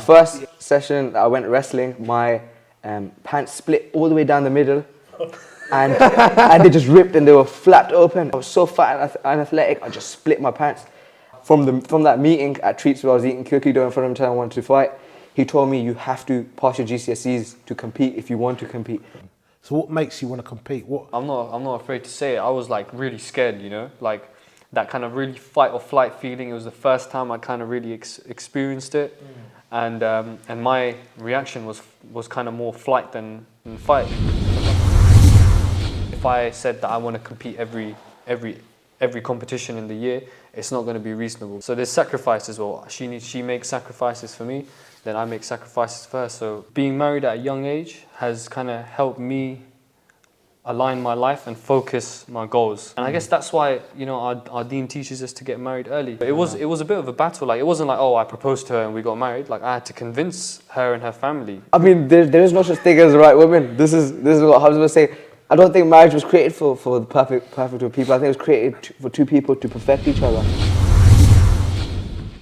first session, I went wrestling. My pants split all the way down the middle, and they just ripped and they were flapped open. I was so fat and athletic, I just split my pants. From that meeting at Treats where I was eating cookie dough in front of him telling I wanted to fight, he told me you have to pass your GCSEs to compete if you want to compete. So what makes you want to compete? I'm not afraid to say it. I was like really scared, you know, like that kind of really fight or flight feeling. It was the first time I kind of really experienced it, and my reaction was kind of more flight than fight. If I said that I want to compete every competition in the year, it's not going to be reasonable. So there's sacrifices. Well, she makes sacrifices for me, then I make sacrifices for her. So being married at a young age has kind of helped me align my life and focus my goals. And I guess that's why, you know, our dean teaches us to get married early. But it was a bit of a battle. Like, it wasn't like, oh, I proposed to her and we got married. Like, I had to convince her and her family. I mean, there is no such thing as the right woman. This is what Hamza was saying. I don't think marriage was created for the perfect two people. I think it was created for two people to perfect each other.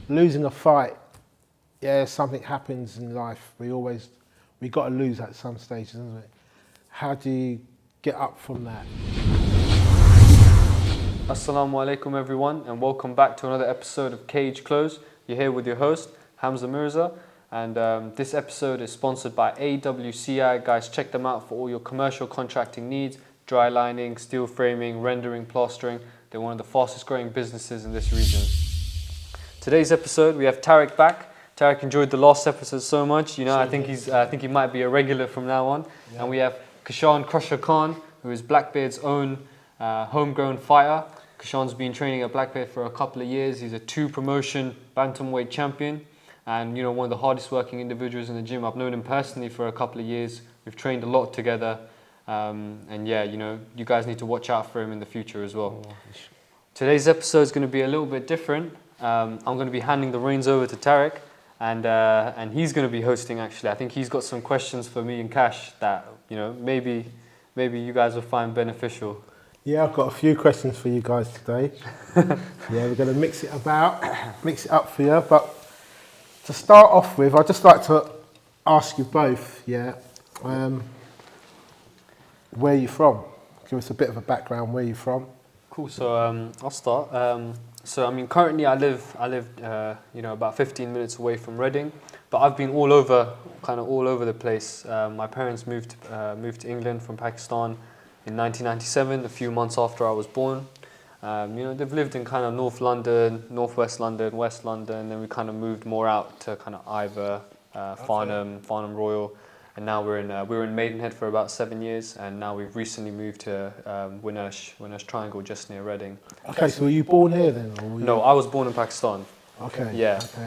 Losing a fight, yeah, something happens in life. We got to lose at some stage, isn't it? How do you get up from that? Assalamu alaikum everyone, and welcome back to another episode of Cage Close. You're here with your host, Hamza Mirza. And this episode is sponsored by AWCI. Guys, check them out for all your commercial contracting needs, dry lining, steel framing, rendering, plastering. They're one of the fastest growing businesses in this region. Today's episode, we have Tarek back. Tarek enjoyed the last episode so much. You know, I think he might be a regular from now on. Yeah. And we have Kashaan Crusher Khan, who is Blackbeard's own homegrown fighter. Kashaan's been training at Blackbeard for a couple of years. He's a 2-promotion bantamweight champion. And, you know, one of the hardest working individuals in the gym. I've known him personally for a couple of years. We've trained a lot together. And yeah, you know, you guys need to watch out for him in the future as well. Today's episode is going to be a little bit different. I'm going to be handing the reins over to Tarek. And he's going to be hosting, actually. I think he's got some questions for me and Kash that, you know, maybe you guys will find beneficial. Yeah, I've got a few questions for you guys today. Yeah, we're going to mix it up for you. But to start off with, I'd just like to ask you both, where are you from? Give us a bit of a background, where are you from? Cool, so I'll start. So I mean, currently I live you know, about 15 minutes away from Reading, but I've been all over the place. My parents moved to England from Pakistan in 1997, a few months after I was born. You know, they've lived in kind of North London, Northwest London, West London, and then we kind of moved more out to kind of Ivor, Farnham Royal, and now we were in Maidenhead for about 7 years, and now we've recently moved to Winnersh Triangle, just near Reading. Okay, so were you born here then? Or No, I was born in Pakistan. Okay. Yeah, okay.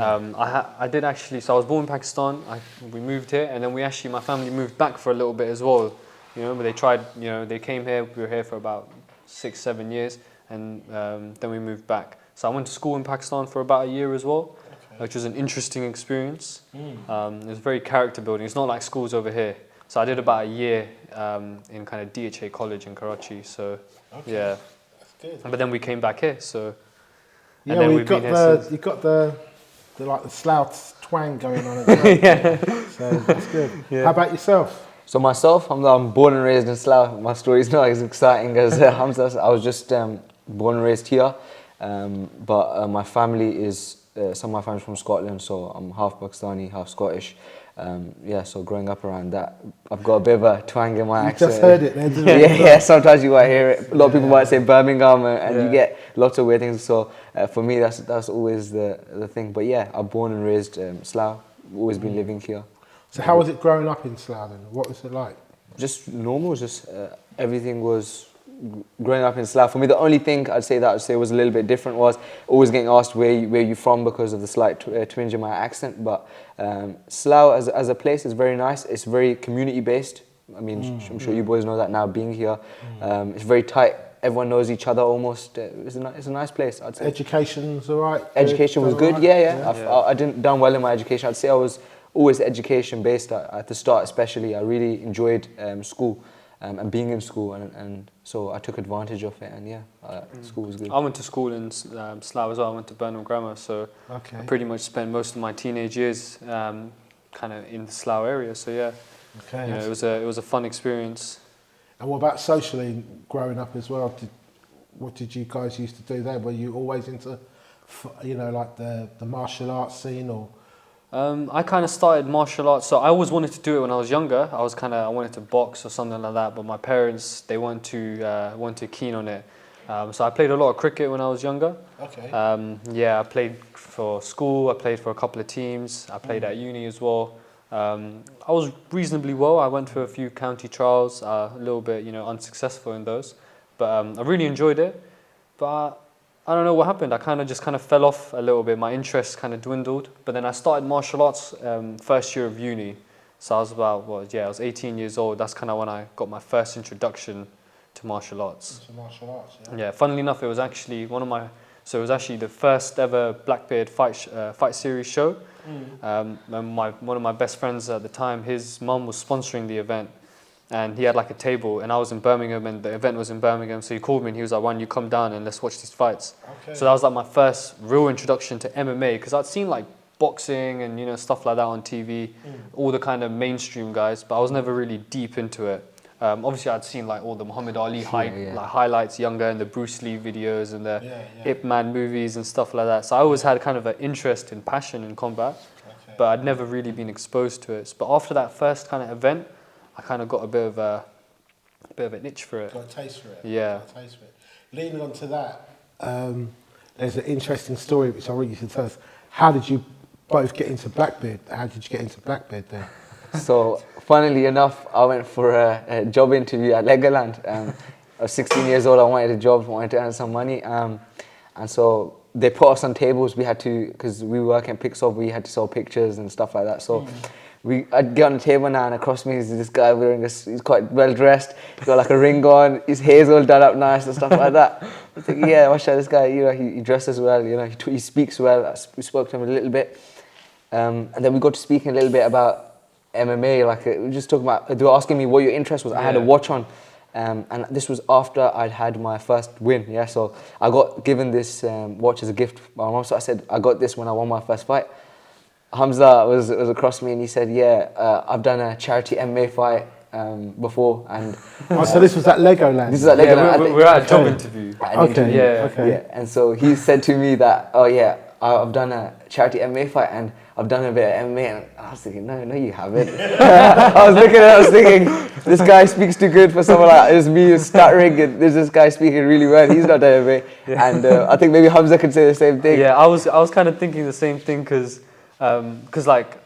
I did actually. So I was born in Pakistan. We moved here, and then my family moved back for a little bit as well. You know, but they tried. You know, they came here. We were here for about 6-7 years. And then we moved back. So I went to school in Pakistan for about a year as well, which was an interesting experience. It was very character building. It's not like schools over here. So I did about a year in kind of DHA college in Karachi. So yeah, that's good. But then we came back here. So yeah, and then you got the like the Slough twang going on as well. Yeah. So that's good. Yeah. How about yourself? So myself, I'm born and raised in Slough. My story's not as exciting as Hamza's. I was just born and raised here, but my family is, some of my family's from Scotland, so I'm half Pakistani, half Scottish. Yeah, so growing up around that, I've got a bit of a twang in my accent. You just heard it then, didn't you? Yeah, sometimes you might hear it. A lot of people might say Birmingham, and you get lots of weird things. So for me, that's always the thing. But yeah, I'm born and raised Slough, always been living here. So how was it growing up in Slough then? What was it like? Just normal, everything was growing up in Slough. For me, the only thing I'd say was a little bit different was always getting asked where you're from because of the slight twinge in my accent. But Slough as a place is very nice. It's very community based. I mean, I'm sure you boys know that now being here. It's very tight. Everyone knows each other almost. It's a nice place, I'd say. Education's all right? Education was good, yeah. I didn't done well in my education. I'd say I was always education based at the start, especially. I really enjoyed school and being in school, and so I took advantage of it, and school was good. I went to school in Slough as well. I went to Burnham Grammar, so I pretty much spent most of my teenage years kind of in the Slough area. So yeah, Okay. you know, it was a fun experience. And what about socially growing up as well? What did you guys used to do there? Were you always into, you know, like the martial arts scene or? I kind of started martial arts, so I always wanted to do it when I was younger. I wanted to box or something like that, but my parents, they weren't too keen on it. So I played a lot of cricket when I was younger. Okay. Yeah, I played for school. I played for a couple of teams. I played at uni as well. I was reasonably well. I went to a few county trials, a little bit, you know, unsuccessful in those, but I really enjoyed it. But I don't know what happened. I kind of fell off a little bit. My interest kind of dwindled. But then I started martial arts first year of uni. So I was I was 18 years old. That's kind of when I got my first introduction to martial arts. Into martial arts, yeah. Yeah, funnily enough, it was actually the first ever Blackbeard fight series show. And one of my best friends at the time, his mum was sponsoring the event, and he had like a table, and I was in Birmingham, and the event was in Birmingham, so he called me and he was like, "Why don't you come down and let's watch these fights?" Okay. So that was like my first real introduction to MMA, because I'd seen like boxing and, you know, stuff like that on TV, all the kind of mainstream guys, but I was never really deep into it. Obviously, I'd seen like all the Muhammad Ali like highlights younger, and the Bruce Lee videos and the Ip Man movies and stuff like that. So I always had kind of an interest and passion in combat, but I'd never really been exposed to it. But after that first kind of event, I kind of got a bit of an itch for it. Got a taste for it. Yeah. Got a taste for it. Leading on to that, there's an interesting story which I want you to tell us. How did you both get into Blackbeard? How did you get into Blackbeard then? So, funnily enough, I went for a job interview at Legoland. I was 16 years old. I wanted a job, wanted to earn some money, and so they put us on tables. We had to, because we work in Pixel, we had to sell pictures and stuff like that. So I'd get on the table now, and across me is this guy wearing he's quite well dressed. He's got like a ring on, his hair's all done up nice and stuff like that. I think, yeah, mashallah, this guy, you know, he dresses well, you know, he speaks well. We spoke to him a little bit, and then we got to speaking a little bit about MMA. Like we were just talking about, they were asking me what your interest was. I had a watch on, and this was after I'd had my first win. Yeah, so I got given this watch as a gift by my mom. So I said, I got this when I won my first fight. Hamza was across me, and he said, "Yeah, I've done a charity MMA fight before." And so this was at Legoland. This is at Legoland. Yeah, we're at a job interview. Yeah. And so he said to me that, "Oh yeah, I've done a charity MMA fight, and I've done a bit of MMA." And I was thinking, no, you haven't. I was looking at it, I was thinking, this guy speaks too good for someone like it's me stuttering, and there's this guy speaking really well. He's not done MMA. Yeah. And I think maybe Hamza could say the same thing. Yeah, I was kind of thinking the same thing, because like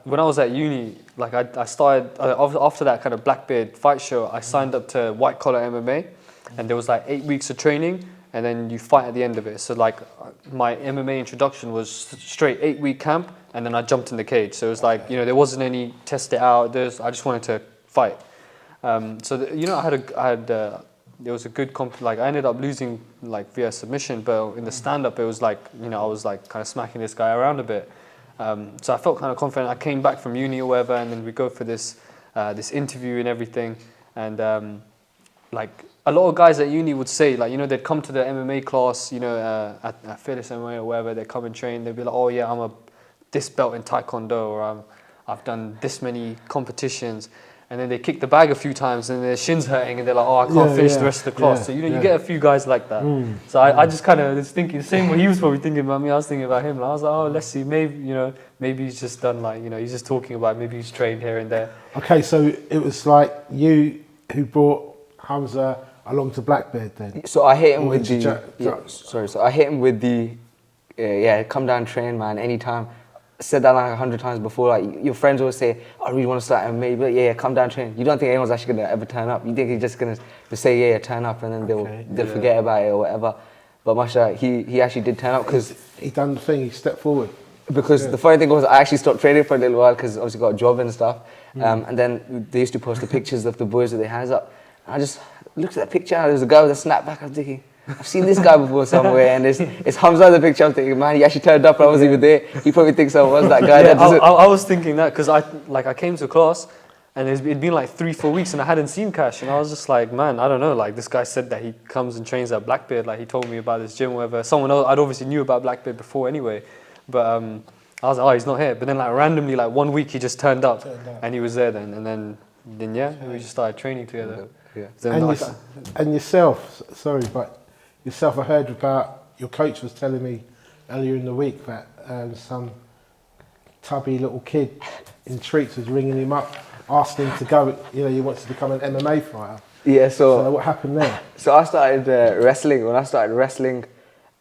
when I was at uni, like I started after that kind of Blackbeard fight show, I signed up to white collar MMA, and there was like 8 weeks of training, and then you fight at the end of it. So like my MMA introduction was straight 8-week camp, and then I jumped in the cage. So it was like, you know, there wasn't any test it out. I just wanted to fight. You know, there was a good like I ended up losing like via submission, but in the stand-up it was like, you know, I was like kind of smacking this guy around a bit. So I felt kind of confident. I came back from uni or whatever, and then we go for this interview and everything. And like a lot of guys at uni would say, like, you know, they'd come to the MMA class, you know, at Fearless MMA or wherever, they'd come and train. They'd be like, "Oh yeah, I'm this belt in Taekwondo, or I've done this many competitions." And then they kick the bag a few times, and their shin's hurting, and they're like, "Oh, I can't finish the rest of the class." Yeah, so, you know, you get a few guys like that. So I just kind of was thinking the same way he was probably thinking about me. I was thinking about him. Like, I was like, "Oh, let's see, maybe he's just done like, you know, he's just talking about maybe he's trained here and there." Okay, so it was like you who brought Hamza along to Blackbeard then? So I hit him with So I hit him with the come down, train, man, anytime. Said that like 100 times before. Like your friends always say, "I really want to start MMA," but yeah, come down, train. You don't think anyone's actually gonna ever turn up. You think he's just gonna say, "Yeah, turn up," and then they'll forget about it or whatever. But mashallah, he actually did turn up because he done the thing. He stepped forward. Because the funny thing was, I actually stopped training for a little while because obviously got a job and stuff. And then they used to post the pictures of the boys with their hands up. And I just looked at that picture, and there was a guy with a snapback. I was thinking, I've seen this guy before somewhere, and it's Hamza in the picture. I'm thinking, man, he actually turned up, and I wasn't even there. He probably thinks I was that guy. I was thinking that because I came to class, and it'd been like 3-4 weeks, and I hadn't seen Kash, and I was just like, man, I don't know. Like, this guy said that he comes and trains at Blackbeard. Like, he told me about this gym, or whatever. Someone else, I'd obviously knew about Blackbeard before anyway, but I was like, oh, he's not here. But then like randomly, like 1 week, he just turned up, Turned up. and he was there then. And then yeah, we just started training together. Yeah. Then And, like, and yourself, sorry, but yourself, I heard about, your coach was telling me earlier in the week that some tubby little kid in treats was ringing him up, asking him to go, you know, he wants to become an MMA fighter. Yeah, So what happened there? So I started wrestling. When I started wrestling,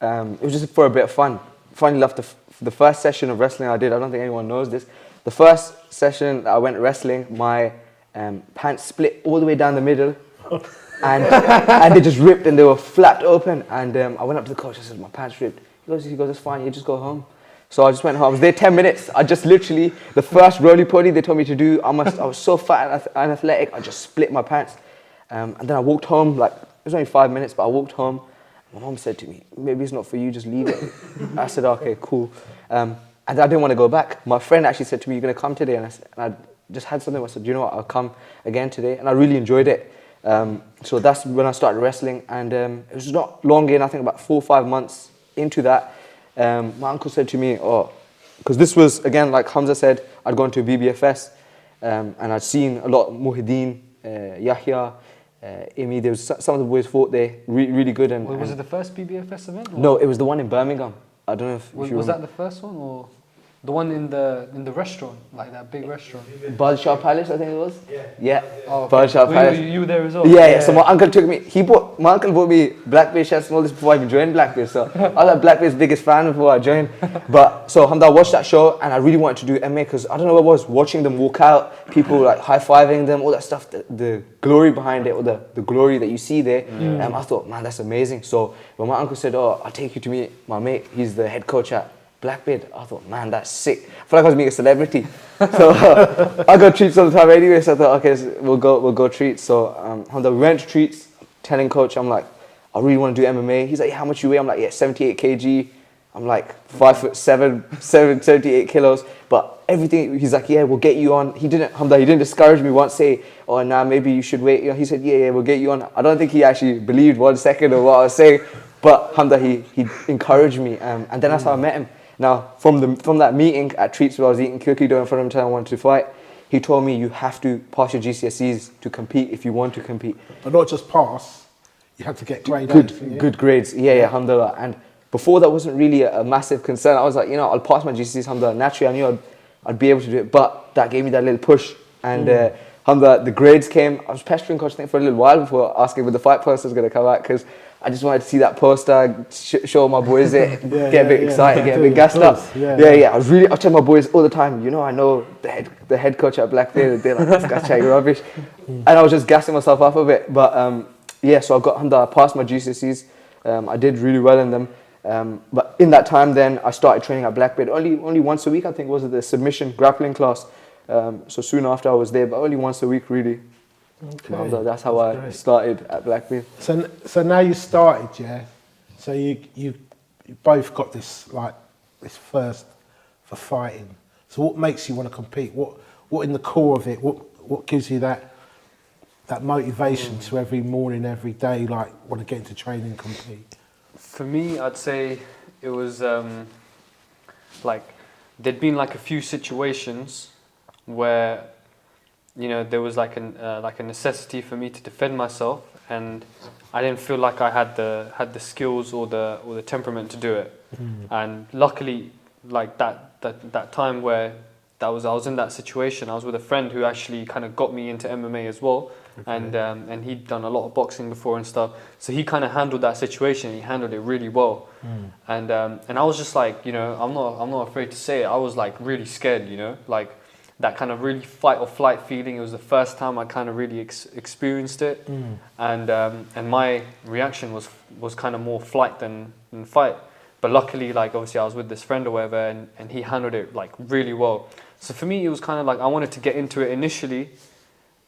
it was just for a bit of fun. Funny enough, the first session of wrestling I did, I don't think anyone knows this. The first session I went wrestling, my pants split all the way down the middle, and they just ripped and they were flapped open. And I went up to the coach. I said, "My pants ripped." He goes, "It's fine. You just go home." So I just went home. I was there 10 minutes. I just literally, the first roly poly they told me to do, I was so fat and athletic, I just split my pants. And then I walked home, like, it was only 5 minutes, but I walked home. My mom said to me, "Maybe it's not for you, just leave it." I said, "Okay, cool." And I didn't want to go back. My friend actually said to me, "You're going to come today?" And I just had something. I said, "You know what, I'll come again today." And I really enjoyed it. So that's when I started wrestling. And it was not long in, I think about 4 or 5 months into that. My uncle said to me, because this was, again, like Hamza said, I'd gone to BBFS and I'd seen a lot of Muhyiddin, Yahya, Imi. There was some of the boys fought there, really good. And was it the first BBFS event? Or? No, it was the one in Birmingham. I don't know if you Was that the first one, or the one in the restaurant, like that big restaurant? Badshah Palace, I think it was. Yeah. Oh, Badshah Palace. You were there as well? Yeah. So my uncle took me. My uncle bought me Blackbeard shirts and all this before I even joined Blackbeard. So I was like Blackbeard's biggest fan before I joined. But so Hamza, I watched that show and I really wanted to do MMA because I don't know what it was. Watching them walk out, people like high fiving them, all that stuff. The glory behind it, or the glory that you see there. I thought, man, that's amazing. So when my uncle said, "Oh, I'll take you to meet my mate. He's the head coach at Blackbeard," I thought, man, that's sick. I felt like I was meeting a celebrity. So I go treats all the time anyway. So I thought, okay, so we'll go treats. So we went to treats. Telling coach, I'm like, I really want to do MMA. He's like, "Yeah, how much you weigh?" I'm like, "Yeah, 78 kg. I'm like 5'7", 78 kilos. But everything, he's like, "Yeah, we'll get you on." He didn't discourage me once, say, "Oh, nah, maybe you should wait." You know, he said, yeah, we'll get you on. I don't think he actually believed 1 second of what I was saying. But Hamza, he encouraged me. And then that's how I met him. Now, from that meeting at Treats where I was eating cookie dough in front of him until I wanted to fight, he told me you have to pass your GCSEs to compete if you want to compete. But not just pass, you had to get grade good grades. Yeah, alhamdulillah. And before that wasn't really a massive concern. I was like, I'll pass my GCSEs, alhamdulillah. Naturally, I knew I'd be able to do it. But that gave me that little push. And alhamdulillah, the grades came. I was pestering coach, I think, for a little while before asking when the fight poster was going to come out, because I just wanted to see that poster, show my boys it, get a bit excited, get a bit gassed up. I was telling my boys all the time, I know the head coach at Blackbeard, they're like, "This guy's chatting rubbish." And I was just gassing myself up a bit. But so I passed my GCSEs. I did really well in them. But in that time then, I started training at Blackbeard. Only once a week, I think, was the submission grappling class. So soon after I was there, but only once a week, really. Okay. That's how I started at Blackbeard. So now you started, yeah. So you both got this thirst for fighting. So what makes you want to compete? What in the core of it? What gives you that motivation to every morning, every day, want to get into training and compete? For me, I'd say it was there'd been a few situations where there was like a necessity for me to defend myself, and I didn't feel like I had the skills or the temperament to do it. And luckily, that time where I was in that situation, I was with a friend who actually kind of got me into MMA as well. Okay. And he'd done a lot of boxing before and stuff, so he kind of handled that situation. He handled it really well. And I was just like, I'm not afraid to say it. I was really scared, that kind of really fight or flight feeling. It was the first time I kind of really experienced it. And my reaction was kind of more flight than fight. But luckily, obviously I was with this friend or whatever, and he handled it really well. So for me, it was kind of I wanted to get into it initially,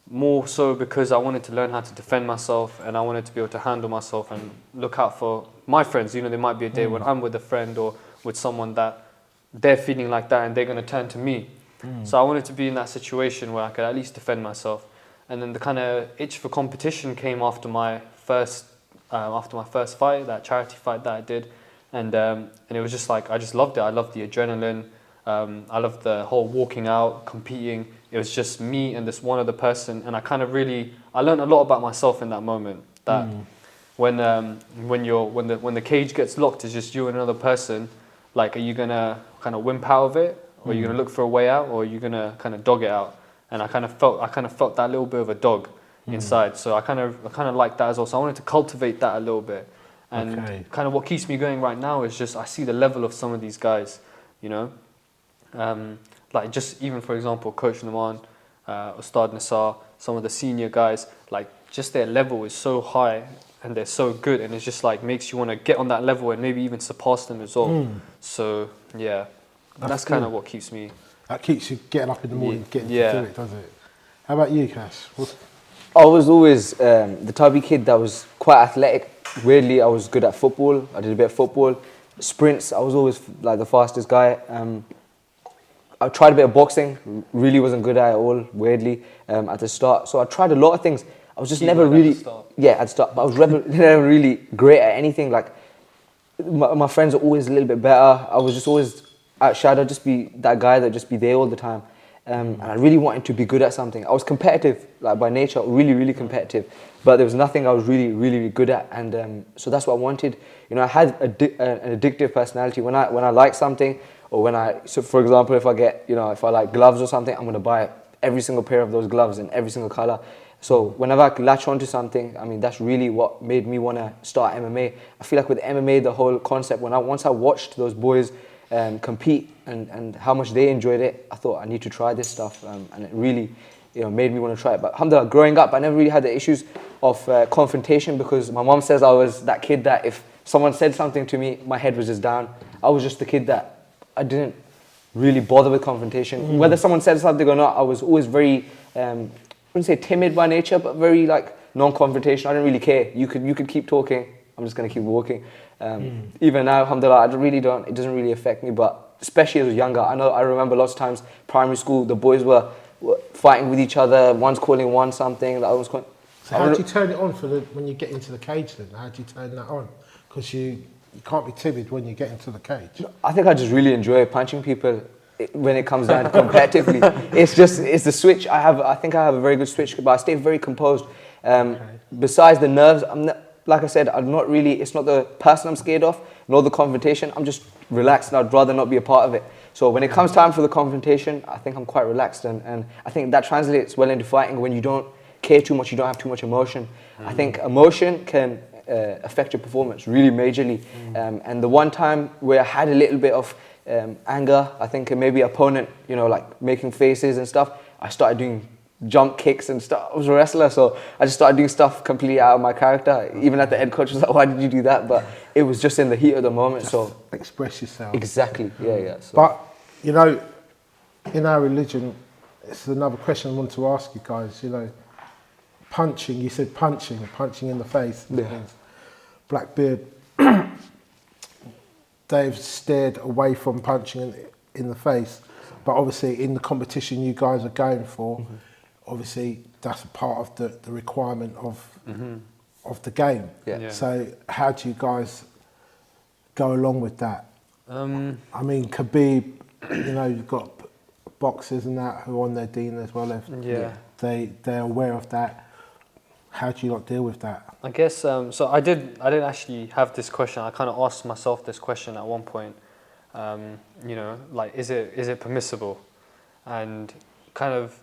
more so because I wanted to learn how to defend myself, and I wanted to be able to handle myself and look out for my friends. There might be a day when I'm with a friend or with someone that they're feeling like that and they're going to turn to me. So I wanted to be in that situation where I could at least defend myself. And then the kind of itch for competition came after my first fight, that charity fight that I did. And it was just I just loved it. I loved the adrenaline. I loved the whole walking out, competing. It was just me and this one other person, and I learned a lot about myself in that moment. That when the cage gets locked, it's just you and another person. Like, are you gonna kind of wimp out of it, or are you gonna look for a way out, or are you gonna kind of dog it out? And I kind of felt that little bit of a dog inside. So I kind of like that as well. So I wanted to cultivate that a little bit. And kind of what keeps me going right now is just I see the level of some of these guys, you know. Like, just even for example, Coach Naman, Ustad Nassar, some of the senior guys, like, just their level is so high and they're so good, and it's just like makes you want to get on that level and maybe even surpass them as well. So yeah, that's kind of what keeps me. That keeps you getting up in the morning, getting to do it, does it? How about you, Kash? I was always the tubby kid that was quite athletic. Weirdly, I was good at football. I did a bit of football. Sprints, I was always like the fastest guy. I tried a bit of boxing. Really wasn't good at it all, weirdly, at the start. So I tried a lot of things. I was just never really... At the start. But I was never really great at anything. Like, my friends are always a little bit better. I was just always outshadowed, just be that guy that just be there all the time. And I really wanted to be good at something. I was competitive, like by nature, really, really competitive. But there was nothing I was really, really, really good at. And so that's what I wanted. You know, I had an addictive personality. When I like something, or so for example, if I like gloves or something, I'm going to buy every single pair of those gloves in every single color. So whenever I could latch onto something, I mean, that's really what made me want to start MMA. I feel like with MMA, the whole concept, once I watched those boys compete and how much they enjoyed it, I thought I need to try this stuff, and it really, made me want to try it. But alhamdulillah, growing up, I never really had the issues of confrontation, because my mom says I was that kid that if someone said something to me, my head was just down. I was just the kid that I didn't really bother with confrontation. Whether someone said something or not, I was always very, I wouldn't say timid by nature, but very like non-confrontational. I didn't really care. You could keep talking. I'm just going to keep walking. Even now, alhamdulillah, it doesn't really affect me, but especially as I was younger, I remember lots of times, primary school, the boys were fighting with each other, one's calling one something, the other one's calling... So how do you turn it on when you get into the cage then? How do you turn that on? Because you can't be timid when you get into the cage. I think I just really enjoy punching people when it comes down to competitively. It's the switch. I think I have a very good switch, but I stay very composed. Besides the nerves, like I said, it's not the person I'm scared of, nor the confrontation. I'm just relaxed, and I'd rather not be a part of it. So when it comes time for the confrontation, I think I'm quite relaxed, and I think that translates well into fighting. When you don't care too much, you don't have too much emotion. I think emotion can affect your performance really majorly. And the one time where I had a little bit of anger, I think maybe opponent, like making faces and stuff, I started doing jump kicks and stuff. I was a wrestler, so I just started doing stuff completely out of my character. Even at the head coach was like, "Why did you do that?" But it was just in the heat of the moment. Just so express yourself. Exactly. Yeah. So. But in our religion, it's another question I want to ask you guys. Punching. You said punching in the face. Yeah. Blackbeard. They've steered away from punching in the face, but obviously in the competition you guys are going for. Obviously, that's a part of the requirement of the game. Yeah. So how do you guys go along with that? I mean, Khabib, you've got boxers and that who are on their dean as well. They're aware of that. How do you not deal with that? I guess so. I didn't actually have this question. I kind of asked myself this question at one point. Like, is it permissible? And kind of,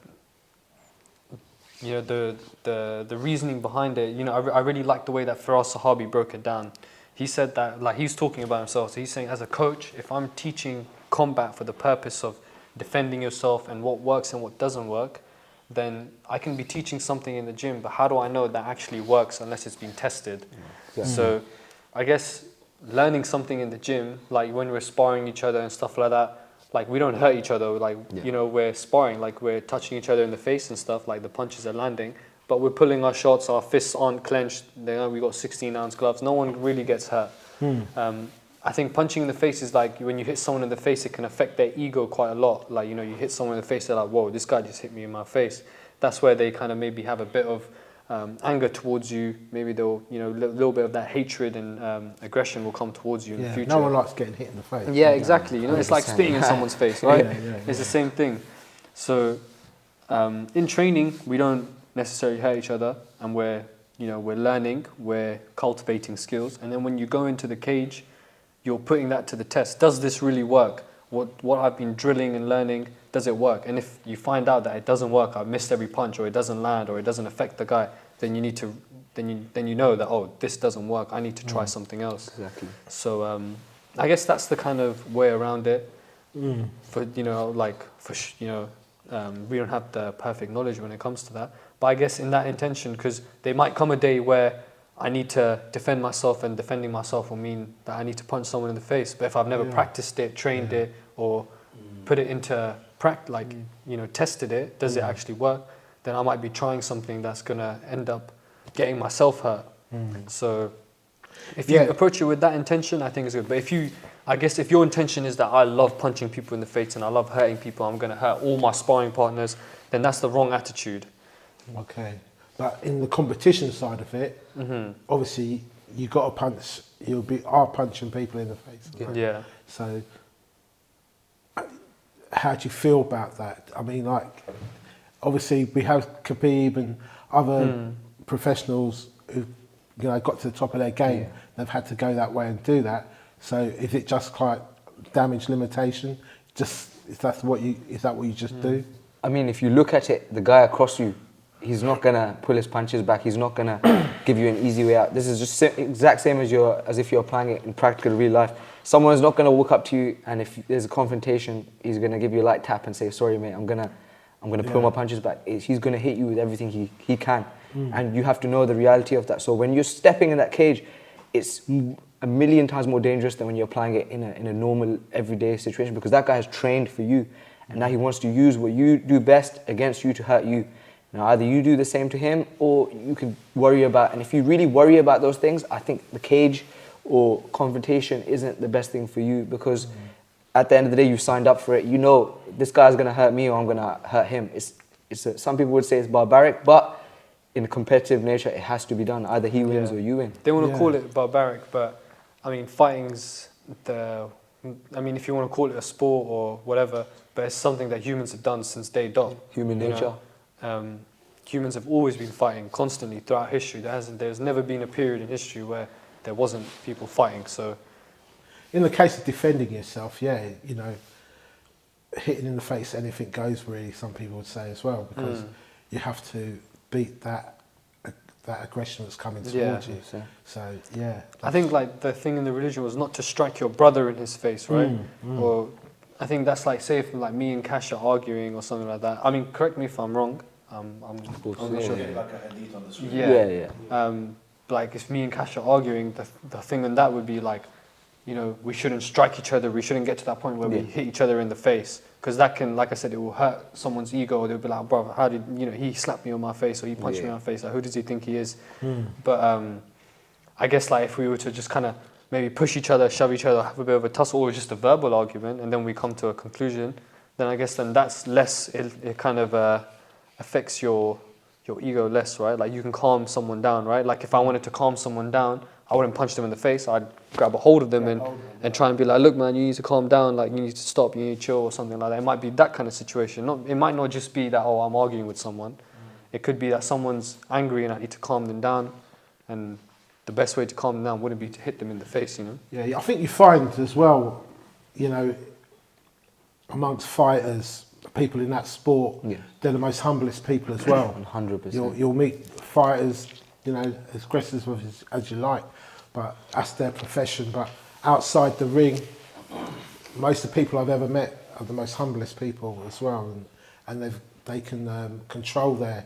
the reasoning behind it. I really like the way that Firas Sahabi broke it down. He said that, like, he's talking about himself. So he's saying, as a coach, if I'm teaching combat for the purpose of defending yourself and what works and what doesn't work, then I can be teaching something in the gym, but how do I know that actually works unless it's been tested? Yeah. So I guess learning something in the gym, like when we're sparring each other and stuff like that, like we don't hurt each other, like, we're sparring, like we're touching each other in the face and stuff, like the punches are landing, but we're pulling our shots, our fists aren't clenched, we got 16-ounce gloves, no one really gets hurt. I think punching in the face is like, when you hit someone in the face, it can affect their ego quite a lot. Like, you hit someone in the face, they're like, whoa, this guy just hit me in my face. That's where they kind of maybe have a bit of anger towards you. Maybe they'll, you know, a little bit of that hatred and aggression will come towards you in the future. No one likes getting hit in the face. Yeah, exactly. You know, it's like 100%. spitting in someone's face, right? Yeah. It's the same thing. So, in training, we don't necessarily hurt each other, and we're learning, we're cultivating skills, and then when you go into the cage, you're putting that to the test. Does this really work? What I've been drilling and learning, does it work? And if you find out that it doesn't work, I've missed every punch, or it doesn't land, or it doesn't affect the guy, then you need to, then you know that, oh, this doesn't work. I need to try something else. Exactly. So I guess that's the kind of way around it. For we don't have the perfect knowledge when it comes to that. But I guess in that intention, because there might come a day where I need to defend myself, and defending myself will mean that I need to punch someone in the face. But if I've never practiced it, trained it, or put it into tested it, does it actually work? Then I might be trying something that's gonna end up getting myself hurt. So if you approach it with that intention, I think it's good. But if your intention is that I love punching people in the face and I love hurting people, I'm gonna hurt all my sparring partners, then that's the wrong attitude. Okay. But in the competition side of it, obviously you got to punch. Are punching people in the face. Right? Yeah. So, how do you feel about that? I mean, like, obviously we have Khabib and other professionals who, got to the top of their game. They've had to go that way and do that. So, is it just like damage limitation? Is that what you just do? I mean, if you look at it, the guy across you, he's not gonna pull his punches back. He's not gonna give you an easy way out. This is just exact same as if you're applying it in practical real life. Someone's not gonna walk up to you, and if there's a confrontation, he's gonna give you a light tap and say, "Sorry, mate, I'm gonna pull my punches back." He's gonna hit you with everything he can, and you have to know the reality of that. So when you're stepping in that cage, it's a million times more dangerous than when you're applying it in a normal everyday situation, because that guy has trained for you, and now he wants to use what you do best against you to hurt you. Now, either you do the same to him, or you can worry about, and if you really worry about those things, I think the cage or confrontation isn't the best thing for you, because at the end of the day, you signed up for it. You know, this guy's gonna hurt me or I'm gonna hurt him. Some people would say it's barbaric, but in competitive nature, it has to be done. Either he wins or you win. They want to call it barbaric, but I mean, fighting's if you want to call it a sport or whatever, but it's something that humans have done since day dot. Human nature. Humans have always been fighting constantly throughout history. There's never been a period in history where there wasn't people fighting. So, in the case of defending yourself, hitting in the face, anything goes. Really, some people would say as well, because you have to beat that aggression that's coming towards you. So I think like the thing in the religion was not to strike your brother in his face, right? Or I think that's like, say if like me and Kash are arguing or something like that. I mean, correct me if I'm wrong. I'm not sure. Like a hadith on the screen. Like if me and Kash are arguing, the thing in that would be like, we shouldn't strike each other. We shouldn't get to that point where we hit each other in the face, because that can, like I said, it will hurt someone's ego. Or they'll be like, brother, how did he slapped me on my face, or he punched me on my face? Like, who does he think he is? But I guess like if we were to just kind of maybe push each other, shove each other, have a bit of a tussle, or just a verbal argument, and then we come to a conclusion, then I guess then that's less. It kind of affects your ego less, right? Like you can calm someone down, right? Like if I wanted to calm someone down, I wouldn't punch them in the face. I'd grab a hold of them and try and be like, look, man, you need to calm down. Like you need to stop. You need to chill or something like that. It might be that kind of situation. It might not just be that, oh, I'm arguing with someone. It could be that someone's angry and I need to calm them down. And the best way to calm them down wouldn't be to hit them in the face, Yeah, I think you find as well, amongst fighters, people in that sport, they're the most humblest people as well. 100%. You'll meet fighters, as aggressive as you like, but that's their profession. But outside the ring, most of the people I've ever met are the most humblest people as well, and they can control their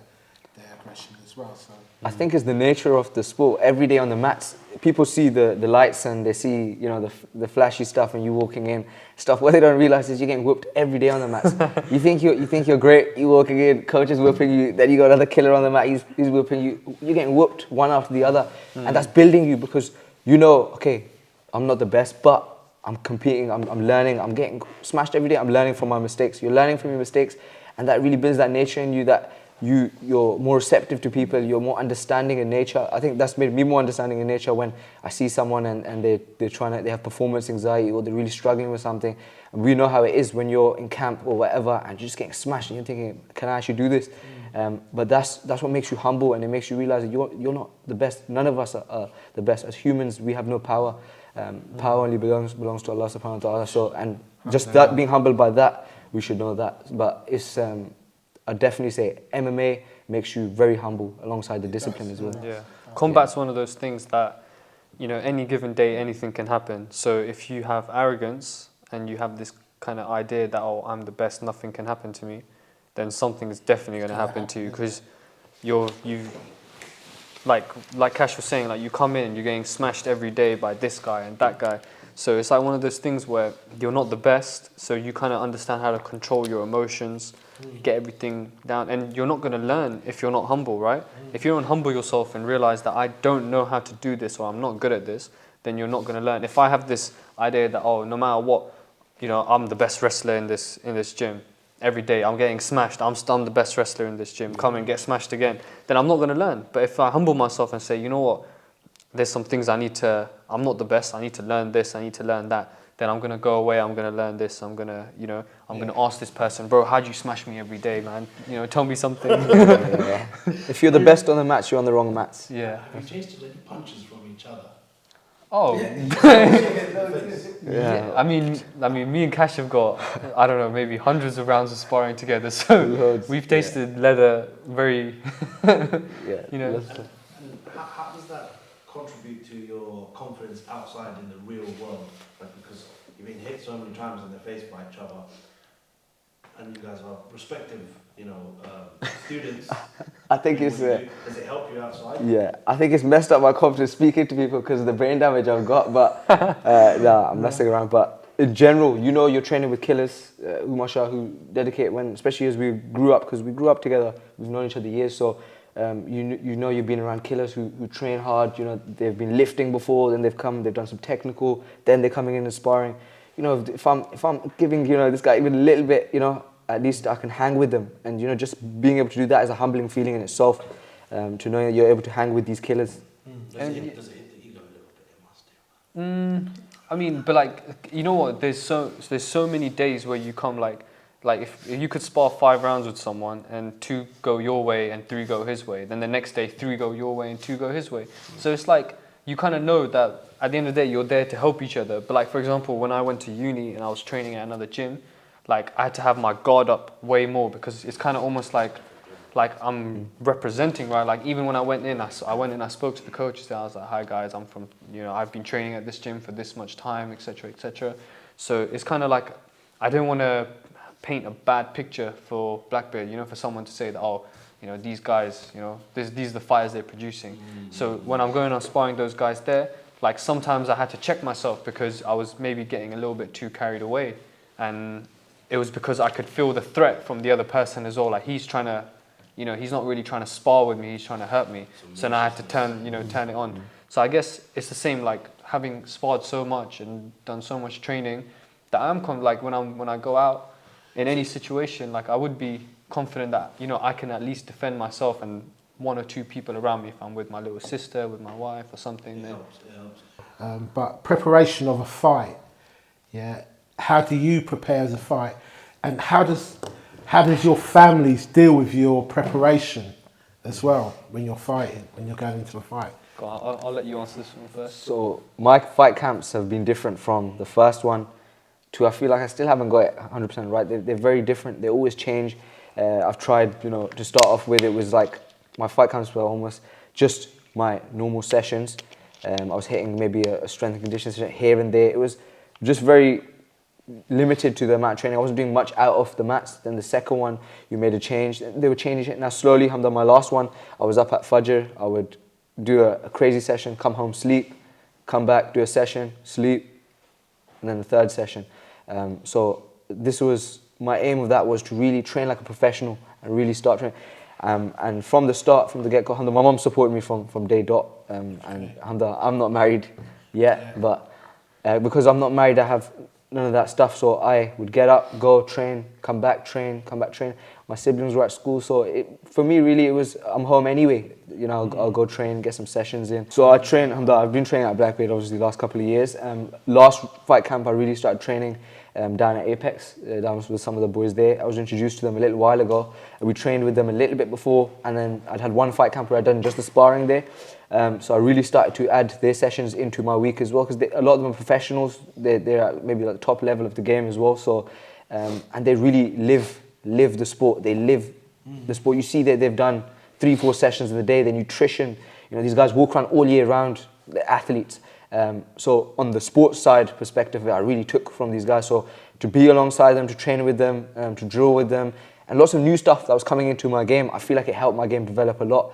aggression as well. So I think it's the nature of the sport. Every day on the mats, people see the lights and they see the flashy stuff, and you walking in stuff. What they don't realize is you're getting whooped every day on the mats. you think you're great. You walking in, coach is whooping you. Then you got another killer on the mat. He's whooping you. You're getting whooped one after the other, and that's building you, because okay, I'm not the best, but I'm competing. I'm learning. I'm getting smashed every day. I'm learning from my mistakes. You're learning from your mistakes, and that really builds that nature in you that you're more receptive to people, you're more understanding in nature. I think that's made me more understanding in nature when I see someone and they have performance anxiety or they're really struggling with something. And we know how it is when you're in camp or whatever and you're just getting smashed and you're thinking, can I actually do this? But that's what makes you humble, and it makes you realize that you're not the best. None of us are the best. As humans, we have no power. Power only belongs to Allah subhanahu wa ta'ala. So, and just that, being humbled by that, we should know that. But it's, I'd definitely say MMA makes you very humble alongside the discipline as well. Yeah. Combat's one of those things that, you know, any given day, anything can happen. So if you have arrogance and you have this kind of idea that, oh, I'm the best, nothing can happen to me, then something is definitely going to happen to you, because like Kash was saying, like you come in, you're getting smashed every day by this guy and that guy. So it's like one of those things where you're not the best, so you kind of understand how to control your emotions, get everything down, and you're not going to learn if you're not humble, right? If you don't humble yourself and realize that I don't know how to do this or I'm not good at this, then you're not going to learn. If I have this idea that, oh, no matter what, you know, I'm the best wrestler in this gym, every day I'm getting smashed, I'm the best wrestler in this gym, come and get smashed again, then I'm not going to learn. But if I humble myself and say, you know what, there's some things I'm not the best, I need to learn this, I need to learn that, then I'm going to go away, I'm going to learn this, I'm going to ask this person, bro, how'd you smash me every day, man? You know, tell me something. If you're the best on the mats, you're on the wrong mats. Yeah. Have you tasted any punches from each other? Oh, Yeah. I mean, me and Kash have got, I don't know, maybe hundreds of rounds of sparring together. So Loads, we've tasted leather very, Yeah. you know. And how does that contribute to your confidence outside in the real world? Like, because you've been hit so many times in the face by each other, and you guys are respective, you know, students. I think it's does it help you outside? yeah. I think it's messed up my confidence speaking to people because of the brain damage I've got. But nah, I'm messing around. But in general, you know, you're training with killers who dedicate especially as we grew up, because we grew up together. We've known each other years, so you know you've been around killers who train hard. You know, they've been lifting before, then they've done some technical, then they're coming in and sparring. You know, if I'm giving, you know, this guy even a little bit, you know, at least I can hang with them. And, you know, just being able to do that is a humbling feeling in itself, to know that you're able to hang with these killers. Does it hit the ego a little bit? It must do. I mean, but like, you know what? There's so many days where you come like if you could spar 5 rounds with someone and 2 go your way and 3 go his way, then the next day 3 go your way and 2 go his way. So it's like you kind of know that at the end of the day you're there to help each other. But like, for example, when I went to uni and I was training at another gym, like I had to have my guard up way more, because it's kind of almost like I'm representing, right? Like even when I went in, I spoke to the coaches. I was like, "Hi guys, I'm from, you know, I've been training at this gym for this much time, etc., etc." So it's kind of like I didn't want to paint a bad picture for Blackbeard, you know, for someone to say that, oh, you know, these guys, you know, these are the fighters they're producing. So when I'm going on sparring those guys there, like sometimes I had to check myself because I was maybe getting a little bit too carried away, and it was because I could feel the threat from the other person as well. Like he's trying to, you know, he's not really trying to spar with me, he's trying to hurt me. So now I had to turn it on. So I guess it's the same, like having sparred so much and done so much training, that like when I go out in any situation, like I would be confident that, you know, I can at least defend myself and 1 or 2 people around me. If I'm with my little sister, with my wife or something, then It helps. But preparation of a fight, yeah. How do you prepare as a fight, and how does your families deal with your preparation as well when you're fighting, when you're going into a fight? go on, I'll let you answer this one first. So my fight camps have been different from the first one to, I feel like I still haven't got it 100% right. They're very different. They always change. I've tried, you know, to start off with, it was like my fight camps were almost just my normal sessions. I was hitting maybe a strength and conditioning session here and there. It was just very limited to the amount of training. I wasn't doing much out of the mats. Then the second one, you made a change. They were changing it. Now slowly, Hamza, my last one, I was up at Fajr. I would do a crazy session, come home, sleep, come back, do a session, sleep, and then the third session. So this was, my aim of that was to really train like a professional and really start training. And from the start, from the get-go, Hamza, my mum supported me from day dot. And Hamza, I'm not married yet, but because I'm not married, I have none of that stuff. So I would get up, go train, come back, train, come back, train. My siblings were at school, so for me, really, it was, I'm home anyway. You know, I'll go train, get some sessions in. So I train, I've been training at Blackbeard, obviously, the last couple of years. Last fight camp, I really started training down at Apex, down with some of the boys there. I was introduced to them a little while ago. We trained with them a little bit before, and then I'd had one fight camp where I'd done just the sparring there. So I really started to add their sessions into my week as well, because a lot of them are professionals. They're at maybe like the top level of the game as well. So, and they really live the sport. They live the sport. You see that they've done 3-4 sessions in the day. The nutrition, you know, these guys walk around all year round. They're athletes. So on the sports side perspective, I really took from these guys. So to be alongside them, to train with them, to drill with them, and lots of new stuff that was coming into my game. I feel like it helped my game develop a lot.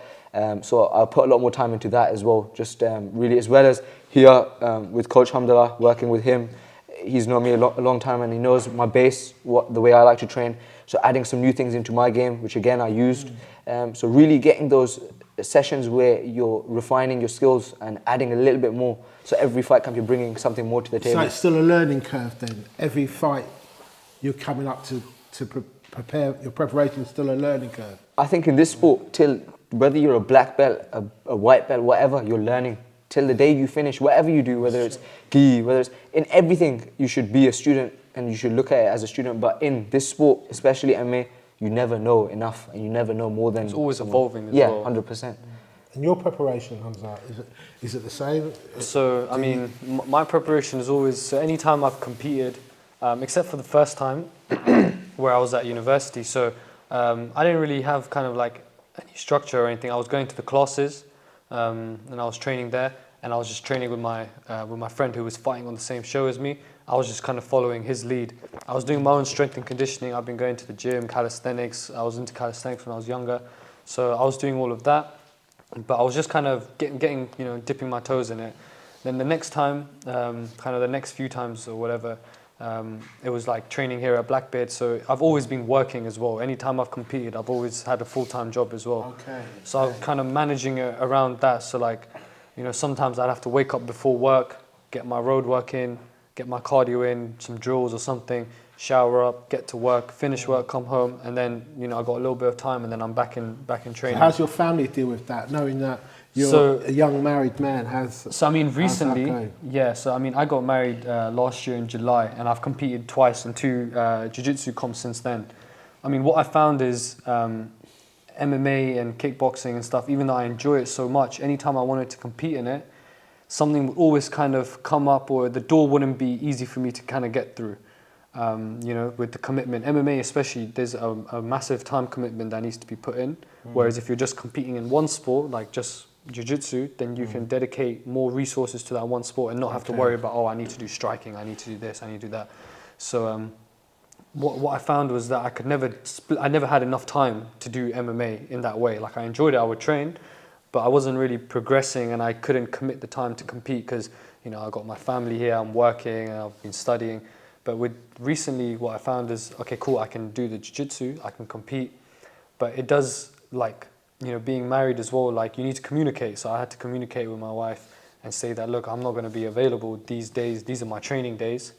So I'll put a lot more time into that as well. Just really, as well as here with Coach Hamza, working with him. He's known me a long time, and he knows my base, the way I like to train. So adding some new things into my game, which again I used. So really getting those sessions where you're refining your skills and adding a little bit more. So every fight camp you're bringing something more to the table. So it's still a learning curve then. Every fight you're coming up to prepare, your preparation is still a learning curve. I think in this sport, till whether you're a black belt, a white belt, whatever, you're learning. Till the day you finish, whatever you do, whether it's gi, whether it's in everything, you should be a student and you should look at it as a student. But in this sport, especially MMA, you never know enough and you never know more than It's always someone. evolving as well. Yeah, 100%. And your preparation, Hamza, is it the same? So, I mean, my preparation is always, so any time I've competed, except for the first time where I was at university. So I didn't really have kind of like any structure or anything. I was going to the classes and I was training there, and I was just training with my friend who was fighting on the same show as me. I was just kind of following his lead. I was doing my own strength and conditioning. I've been going to the gym, calisthenics. I was into calisthenics when I was younger. So I was doing all of that. But I was just kind of getting, you know, dipping my toes in it. Then the next time, kind of the next few times or whatever, it was like training here at Blackbeard. So I've always been working as well. Anytime I've competed, I've always had a full-time job as well. Okay. So I'm kind of managing it around that. So like, you know, sometimes I'd have to wake up before work, get my road work in, get my cardio in, some drills or something, shower up, get to work, finish work, come home, and then, you know, I got a little bit of time, and then I'm back in training. So how's your family deal with that, knowing that you're a young married man? So I mean, recently, how's that going? yeah. So I mean, I got married last year in July, and I've competed twice in 2 jiu-jitsu comps since then. I mean, what I found is MMA and kickboxing and stuff. Even though I enjoy it so much, anytime I wanted to compete in it, something would always kind of come up, or the door wouldn't be easy for me to kind of get through. You know, with the commitment, MMA especially, there's a massive time commitment that needs to be put in. Whereas if you're just competing in one sport, like just jiu-jitsu, then you can dedicate more resources to that one sport and not have to worry about, oh, I need to do striking, I need to do this, I need to do that. So what I found was that I never had enough time to do MMA in that way. Like I enjoyed it, I would train, but I wasn't really progressing, and I couldn't commit the time to compete because, you know, I got my family here, I'm working, and I've been studying. But with recently, what I found is, okay, cool, I can do the jiu-jitsu, I can compete, but it does, like, you know, being married as well, like, you need to communicate. So I had to communicate with my wife and say that, look, I'm not going to be available these days, these are my training days,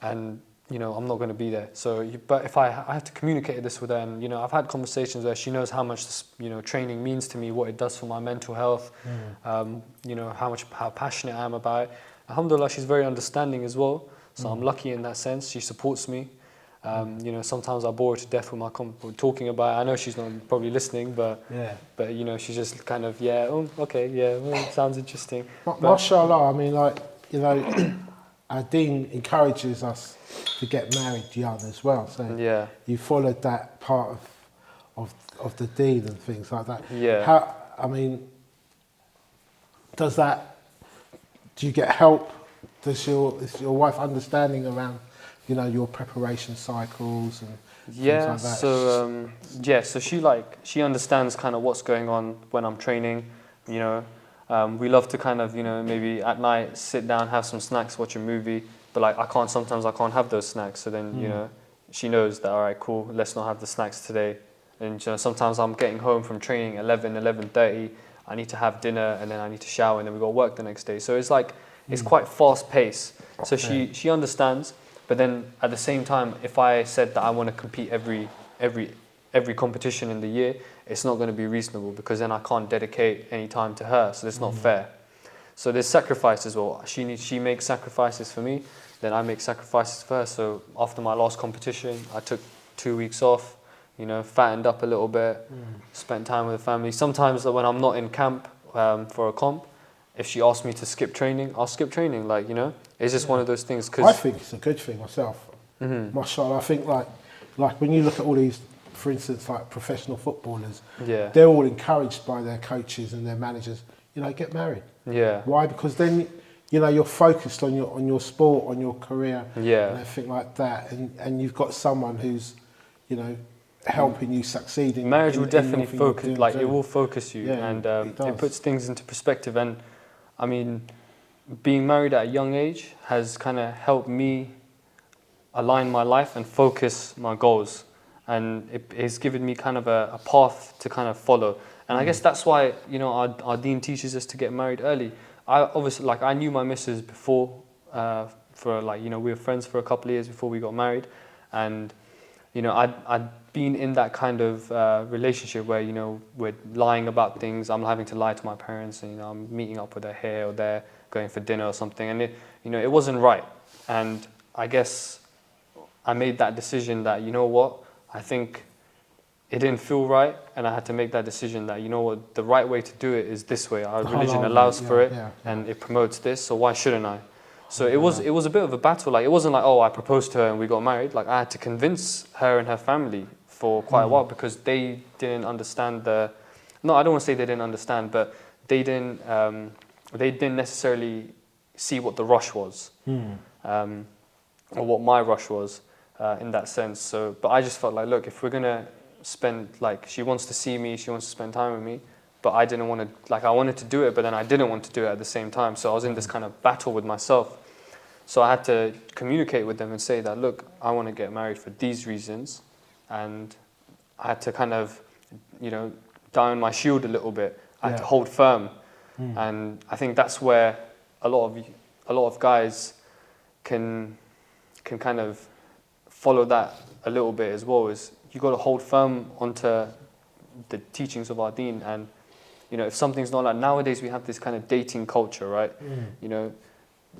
and, you know, I'm not going to be there. So, but if I have to communicate this with her, and, you know, I've had conversations where she knows how much this, you know, training means to me, what it does for my mental health, you know, how passionate I am about it. Alhamdulillah, she's very understanding as well. So I'm lucky in that sense. She supports me. You know, sometimes I bore her to death with talking about it. I know she's not probably listening, but you know, she's just kind of, yeah, oh, okay, yeah, well, sounds interesting. Mashallah, I mean, like, you know, our Dean encourages us to get married young as well. So yeah, you followed that part of the Dean and things like that. Yeah. How, I mean, do you get help? Is your wife understanding around, you know, your preparation cycles and things like that? So she understands kind of what's going on when I'm training. You know, we love to kind of, you know, maybe at night sit down, have some snacks, watch a movie. But like sometimes I can't have those snacks. So then you know, she knows that, all right, cool, let's not have the snacks today. And you know, sometimes I'm getting home from training 11:30. I need to have dinner, and then I need to shower, and then we got work the next day. So it's like, it's quite fast paced. So she understands. But then at the same time, if I said that I want to compete every competition in the year, it's not going to be reasonable, because then I can't dedicate any time to her. So it's not fair. So there's sacrifices as well. She makes sacrifices for me, then I make sacrifices for her. So after my last competition, I took 2 weeks off, you know, fattened up a little bit, spent time with the family. Sometimes when I'm not in camp for a comp, if she asks me to skip training, I'll skip training. Like, you know, it's just one of those things. I think it's a good thing myself. Mashallah, I think like when you look at all these, for instance, like professional footballers, they're all encouraged by their coaches and their managers, you know, get married. Yeah. Why? Because then, you know, you're focused on your sport, on your career, and everything like that, and you've got someone who's, you know, helping you succeed. Marriage will definitely focus, like doing. It will focus you, and it puts things into perspective. And I mean, being married at a young age has kind of helped me align my life and focus my goals, and it has given me kind of a path to kind of follow. And I guess that's why, you know, our dean teaches us to get married early. I knew my missus before, for like, you know, we were friends for a couple of years before we got married, and you know, I'd been in that kind of relationship where, you know, we're lying about things. I'm having to lie to my parents, and, you know, I'm meeting up with her here or there, going for dinner or something, and it, you know, it wasn't right. And I guess I made that decision that, you know what, I think it didn't feel right, and I had to make that decision that, you know what, the right way to do it is this way. Our religion allows for it, and it promotes this, so why shouldn't I? So it was a bit of a battle. Like, it wasn't like, oh, I proposed to her and we got married. Like, I had to convince her and her family for quite a while, because they didn't understand I don't want to say they didn't understand, but they didn't necessarily see what the rush was, or what my rush was, in that sense. So, but I just felt like, look, if we're gonna spend, like, she wants to see me, she wants to spend time with me, but I didn't want to, like, I wanted to do it, but then I didn't want to do it at the same time. So I was in this kind of battle with myself. So I had to communicate with them and say that, look, I want to get married for these reasons, and I had to kind of, you know, die on my shield a little bit. I had to hold firm, and I think that's where a lot of guys can kind of follow that a little bit as well. Is you got to hold firm onto the teachings of our deen. And you know, if something's not like, nowadays we have this kind of dating culture, right? You know,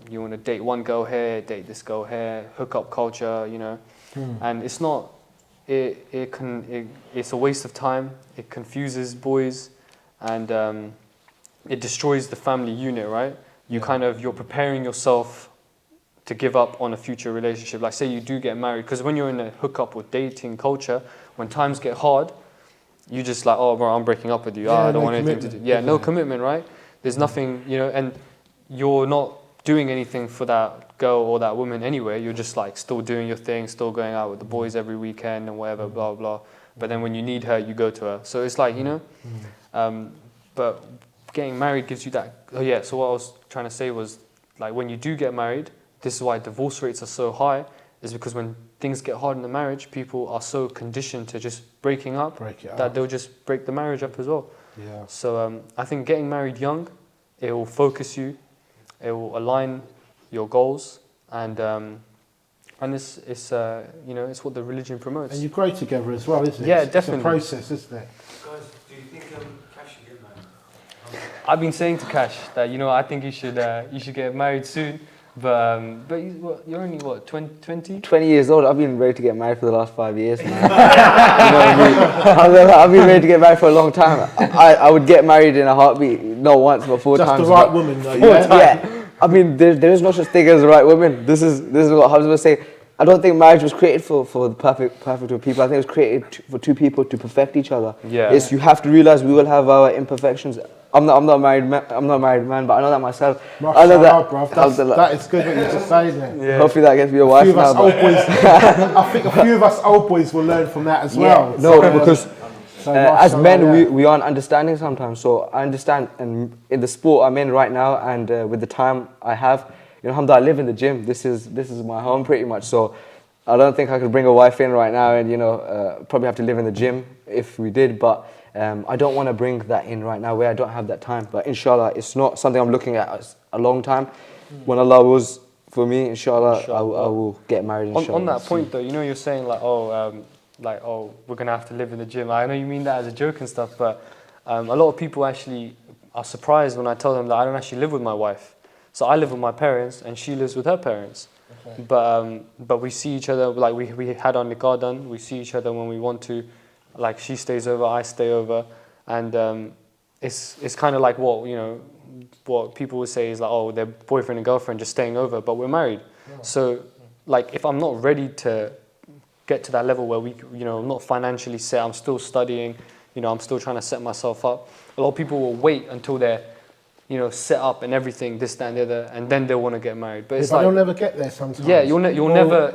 you want to date one girl here, date this girl here, hookup culture, you know, and it's not. It's a waste of time. It confuses boys, and it destroys the family unit, right? You're preparing yourself to give up on a future relationship. Like, say you do get married, because when you're in a hookup or dating culture, when times get hard, you just like, oh, bro, I'm breaking up with you. I don't want anything to do. No commitment, right? There's nothing, you know, and you're not doing anything for that girl or that woman anyway. You're just like still doing your thing, still going out with the boys every weekend and whatever, blah, blah. But then when you need her, you go to her. So it's like, you know, but getting married gives you that. Oh yeah, so what I was trying to say was, like, when you do get married, this is why divorce rates are so high, is because when things get hard in the marriage, people are so conditioned to just breaking up that they'll just break the marriage up as well. Yeah. So I think getting married young, it will focus you, it will align your goals, and it's you know, it's what the religion promotes. And you grow together as well, isn't it? Yeah, definitely. It's a process, isn't it? Guys, do you think Kash should get married? I've been saying to Kash that, you know, I think you should get married soon. But you're only what, 20? 20 years old. I've been ready to get married for the last 5 years, man. You know what I mean? I've been ready to get married for a long time. I would get married in a heartbeat, not once but 4 times. Just the right woman, though. Yeah. I mean, there is no such thing as the right woman. This is what Hamza was saying. I don't think marriage was created for the perfect two people. I think it was created for 2 people to perfect each other. Yeah. Yes, you have to realize we will have our imperfections. I'm not a married man, but I know that myself. I know that. Bruv, that is good what you're just saying there. Yeah. Hopefully that gets me a wife now. I think a few of us old boys will learn from that as well. No, because as men, we aren't understanding sometimes. So I understand, and in the sport I'm in right now, and with the time I have, you know, Hamza, I live in the gym. This is my home pretty much. So I don't think I could bring a wife in right now, and, you know, probably have to live in the gym if we did, but. I don't want to bring that in right now where I don't have that time. But inshallah, it's not something I'm looking at as a long time. When Allah wills For me, inshallah, I Inshallah. will get married. Inshallah. On that point though, you know, you're saying like, we're gonna have to live in the gym. I know you mean that as a joke and stuff, but a lot of people actually are surprised when I tell them that I don't actually live with my wife. So I live with my parents and she lives with her parents. Okay. But we see each other, like we had our nikah done. We see each other when we want to. Like she stays over, I stay over, and it's kind of like what people would say is like, oh, they're boyfriend and girlfriend just staying over, but we're married. So like if I'm not ready to get to that level where I'm not financially set, I'm still studying, I'm still trying to set myself up. A lot of people will wait until they're set up and everything, this, that, and the other, and then they'll want to get married. But it's But like they'll never get there sometimes. yeah, you'll never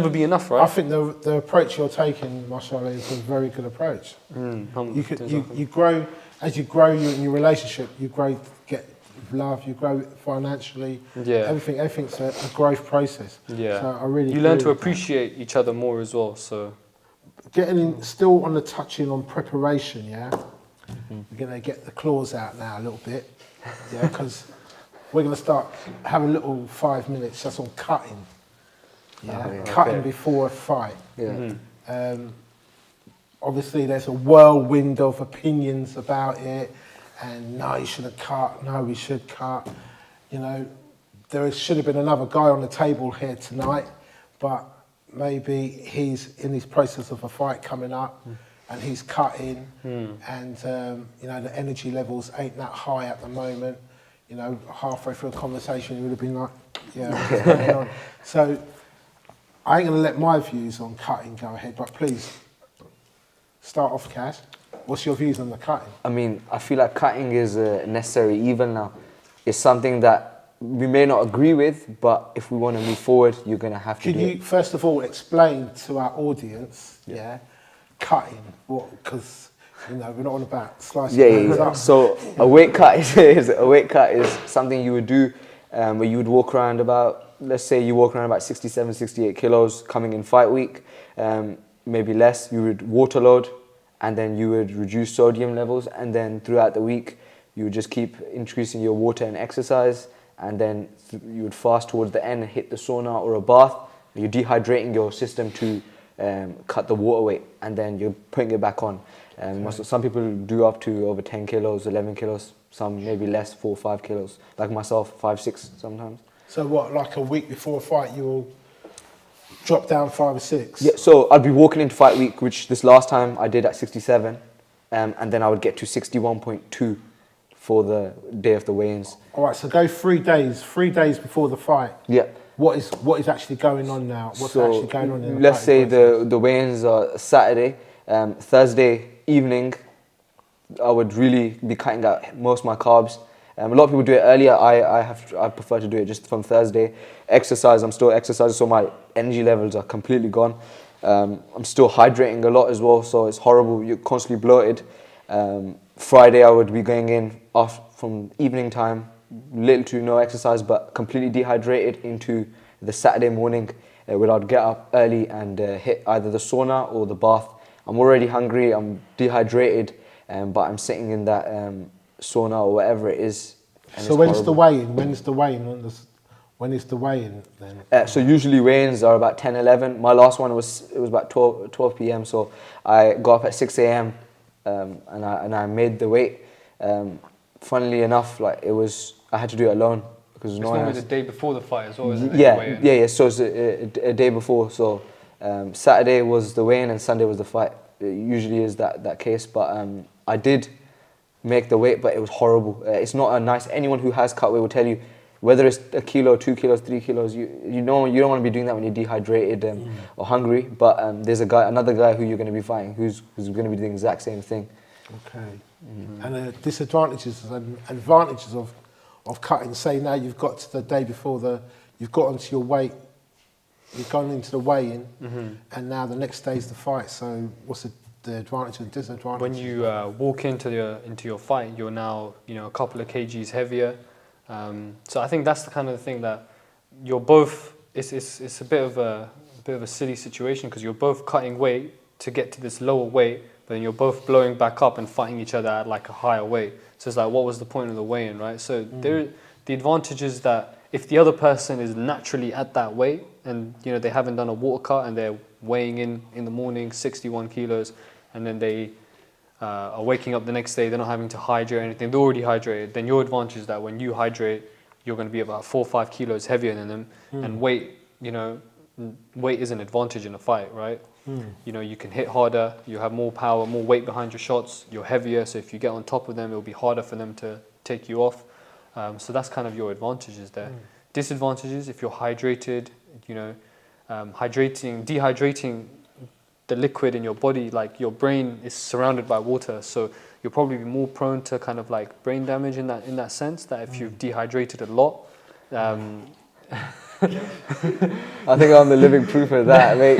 be enough, right? I think the approach you're taking, mashallah, is a very good approach. You grow as you grow in your relationship. You grow, get love. You grow financially. Yeah. Everything's a growth process. Yeah. So I really You learn agree to with that. appreciate each other more as well. So Still on the touching on preparation. Yeah. We're going to get the claws out now a little bit, yeah, because we're going to start having little 5 minutes just on cutting, yeah, cutting before a fight. Yeah. Obviously, there's a whirlwind of opinions about it, and no, you shouldn't cut, no, we should cut. Should have been another guy on the table here tonight, but maybe he's in his process of a fight coming up. And he's cutting, and the energy levels ain't that high at the moment. Halfway through a conversation, you would have been like, yeah, what's going on? So I ain't gonna let my views on cutting go ahead, but please start off, Kash. What's your views on the cutting? I mean, I feel like cutting is a necessary evil now. It's something that we may not agree with, but if we want to move forward, you're going to have to Could do you it. first of all explain to our audience, cutting, because we're not on about slicing things up. So a weight cut is something you would do where you would walk around about, let's say you walk around about 67, 68 kilos coming in fight week, maybe less. You would water load, and then you would reduce sodium levels, and then throughout the week you would just keep increasing your water and exercise, and then you would fast towards the end and hit the sauna or a bath. You're dehydrating your system to cut the water weight, and then you're putting it back on. Some people do up to over 10 kilos, 11 kilos, some maybe less, 4 or 5 kilos, like myself, 5, 6 sometimes. So what, like a week before a fight, you will drop down 5 or 6? Yeah, so I'd be walking into fight week, which this last time I did at 67, and then I would get to 61.2 for the day of the weigh-ins. All right, so go 3 days before the fight. Yeah. What is actually going on now? What's actually going on in the let's say fighting process? the weigh-ins are Saturday. Thursday evening, I would really be cutting out most of my carbs. A lot of people do it earlier. I prefer to do it just from Thursday. Exercise, I'm still exercising, so my energy levels are completely gone. I'm still hydrating a lot as well, so it's horrible. You're constantly bloated. Friday, I would be going in from evening time, little to no exercise, but completely dehydrated into the Saturday morning, where I'd get up early and hit either the sauna or the bath. I'm already hungry, I'm dehydrated, but I'm sitting in that sauna or whatever it is. And So when's the weigh-in? When is the weigh-in then? So usually weigh-ins are about 10, 11. My last one was about 12 p.m. So I got up at 6 a.m. And I made the weight. Funnily enough, I had to do it alone because it's no one normally else. the day before the fight as well, isn't it? Yeah. So it's a day before. So Saturday was the weigh-in and Sunday was the fight. It usually is that case, but I did make the weight, but it was horrible. It's not a nice. Anyone who has cut weight will tell you, whether it's a kilo, 2 kilos, 3 kilos, you don't want to be doing that when you're dehydrated or hungry. But there's another guy who you're going to be fighting who's going to be doing the exact same thing. Okay. And the disadvantages and advantages of cutting. Say now you've got to the day before you've got onto your weight, you've gone into the weigh-in, and now the next day's the fight. So what's the advantage and disadvantage? When you walk into your fight, you're now a couple of kgs heavier. So I think that's the kind of thing that you're both. It's a bit of a silly situation because you're both cutting weight to get to this lower weight, but then you're both blowing back up and fighting each other at like a higher weight. So it's like, what was the point of the weigh-in, right? So the advantage is that if the other person is naturally at that weight and they haven't done a water cut and they're weighing in the morning 61 kilos, and then they are waking up the next day, they're not having to hydrate or anything, they're already hydrated, then your advantage is that when you hydrate, you're going to be about 4 or 5 kilos heavier than them. And weight is an advantage in a fight, right? You can hit harder, you have more power, more weight behind your shots, you're heavier, so if you get on top of them, it'll be harder for them to take you off. So that's kind of your advantages there. Disadvantages, if you're hydrated, dehydrating the liquid in your body, like your brain is surrounded by water, so you'll probably be more prone to kind of like brain damage in that sense, that if you've dehydrated a lot. I think I'm the living proof of that, mate.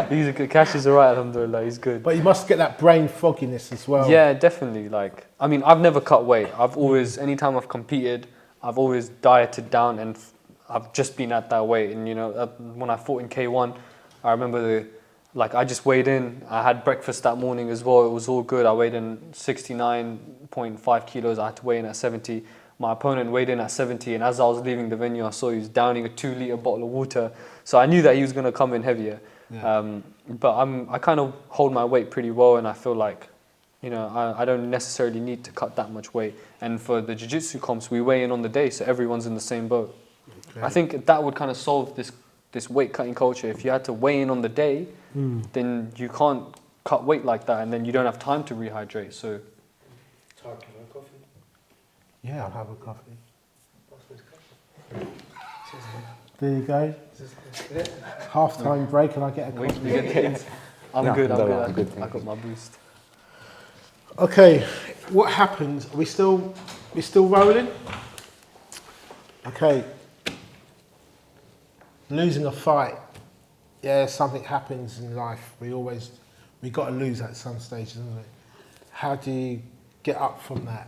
He's a good. Kash is alright, alhamdulillah, he's good. But you must get that brain fogginess as well. Yeah, definitely. Like, I mean, I've never cut weight. I've always, anytime I've competed, I've always dieted down, and I've just been at that weight. And when I fought in K1, I remember I just weighed in. I had breakfast that morning as well. It was all good. I weighed in 69.5 kilos. I had to weigh in at 70. My opponent weighed in at 70, and as I was leaving the venue, I saw he was downing a 2-litre bottle of water. So I knew that he was going to come in heavier. Yeah. But I kind of hold my weight pretty well, and I feel like, I don't necessarily need to cut that much weight. And for the jiu-jitsu comps, we weigh in on the day, so everyone's in the same boat. Okay. I think that would kind of solve this weight cutting culture. If you had to weigh in on the day, then you can't cut weight like that, and then you don't have time to rehydrate. So. Can I have a coffee? Yeah, I'll have a coffee. There you go. Half-time break and I get a coffee. I'm No, good. no, I'm good, good. thank I got my boost. Okay, what happens? Are we still rolling? Okay. Losing a fight. Yeah, something happens in life. We got to lose at some stage, isn't it? How do you get up from that?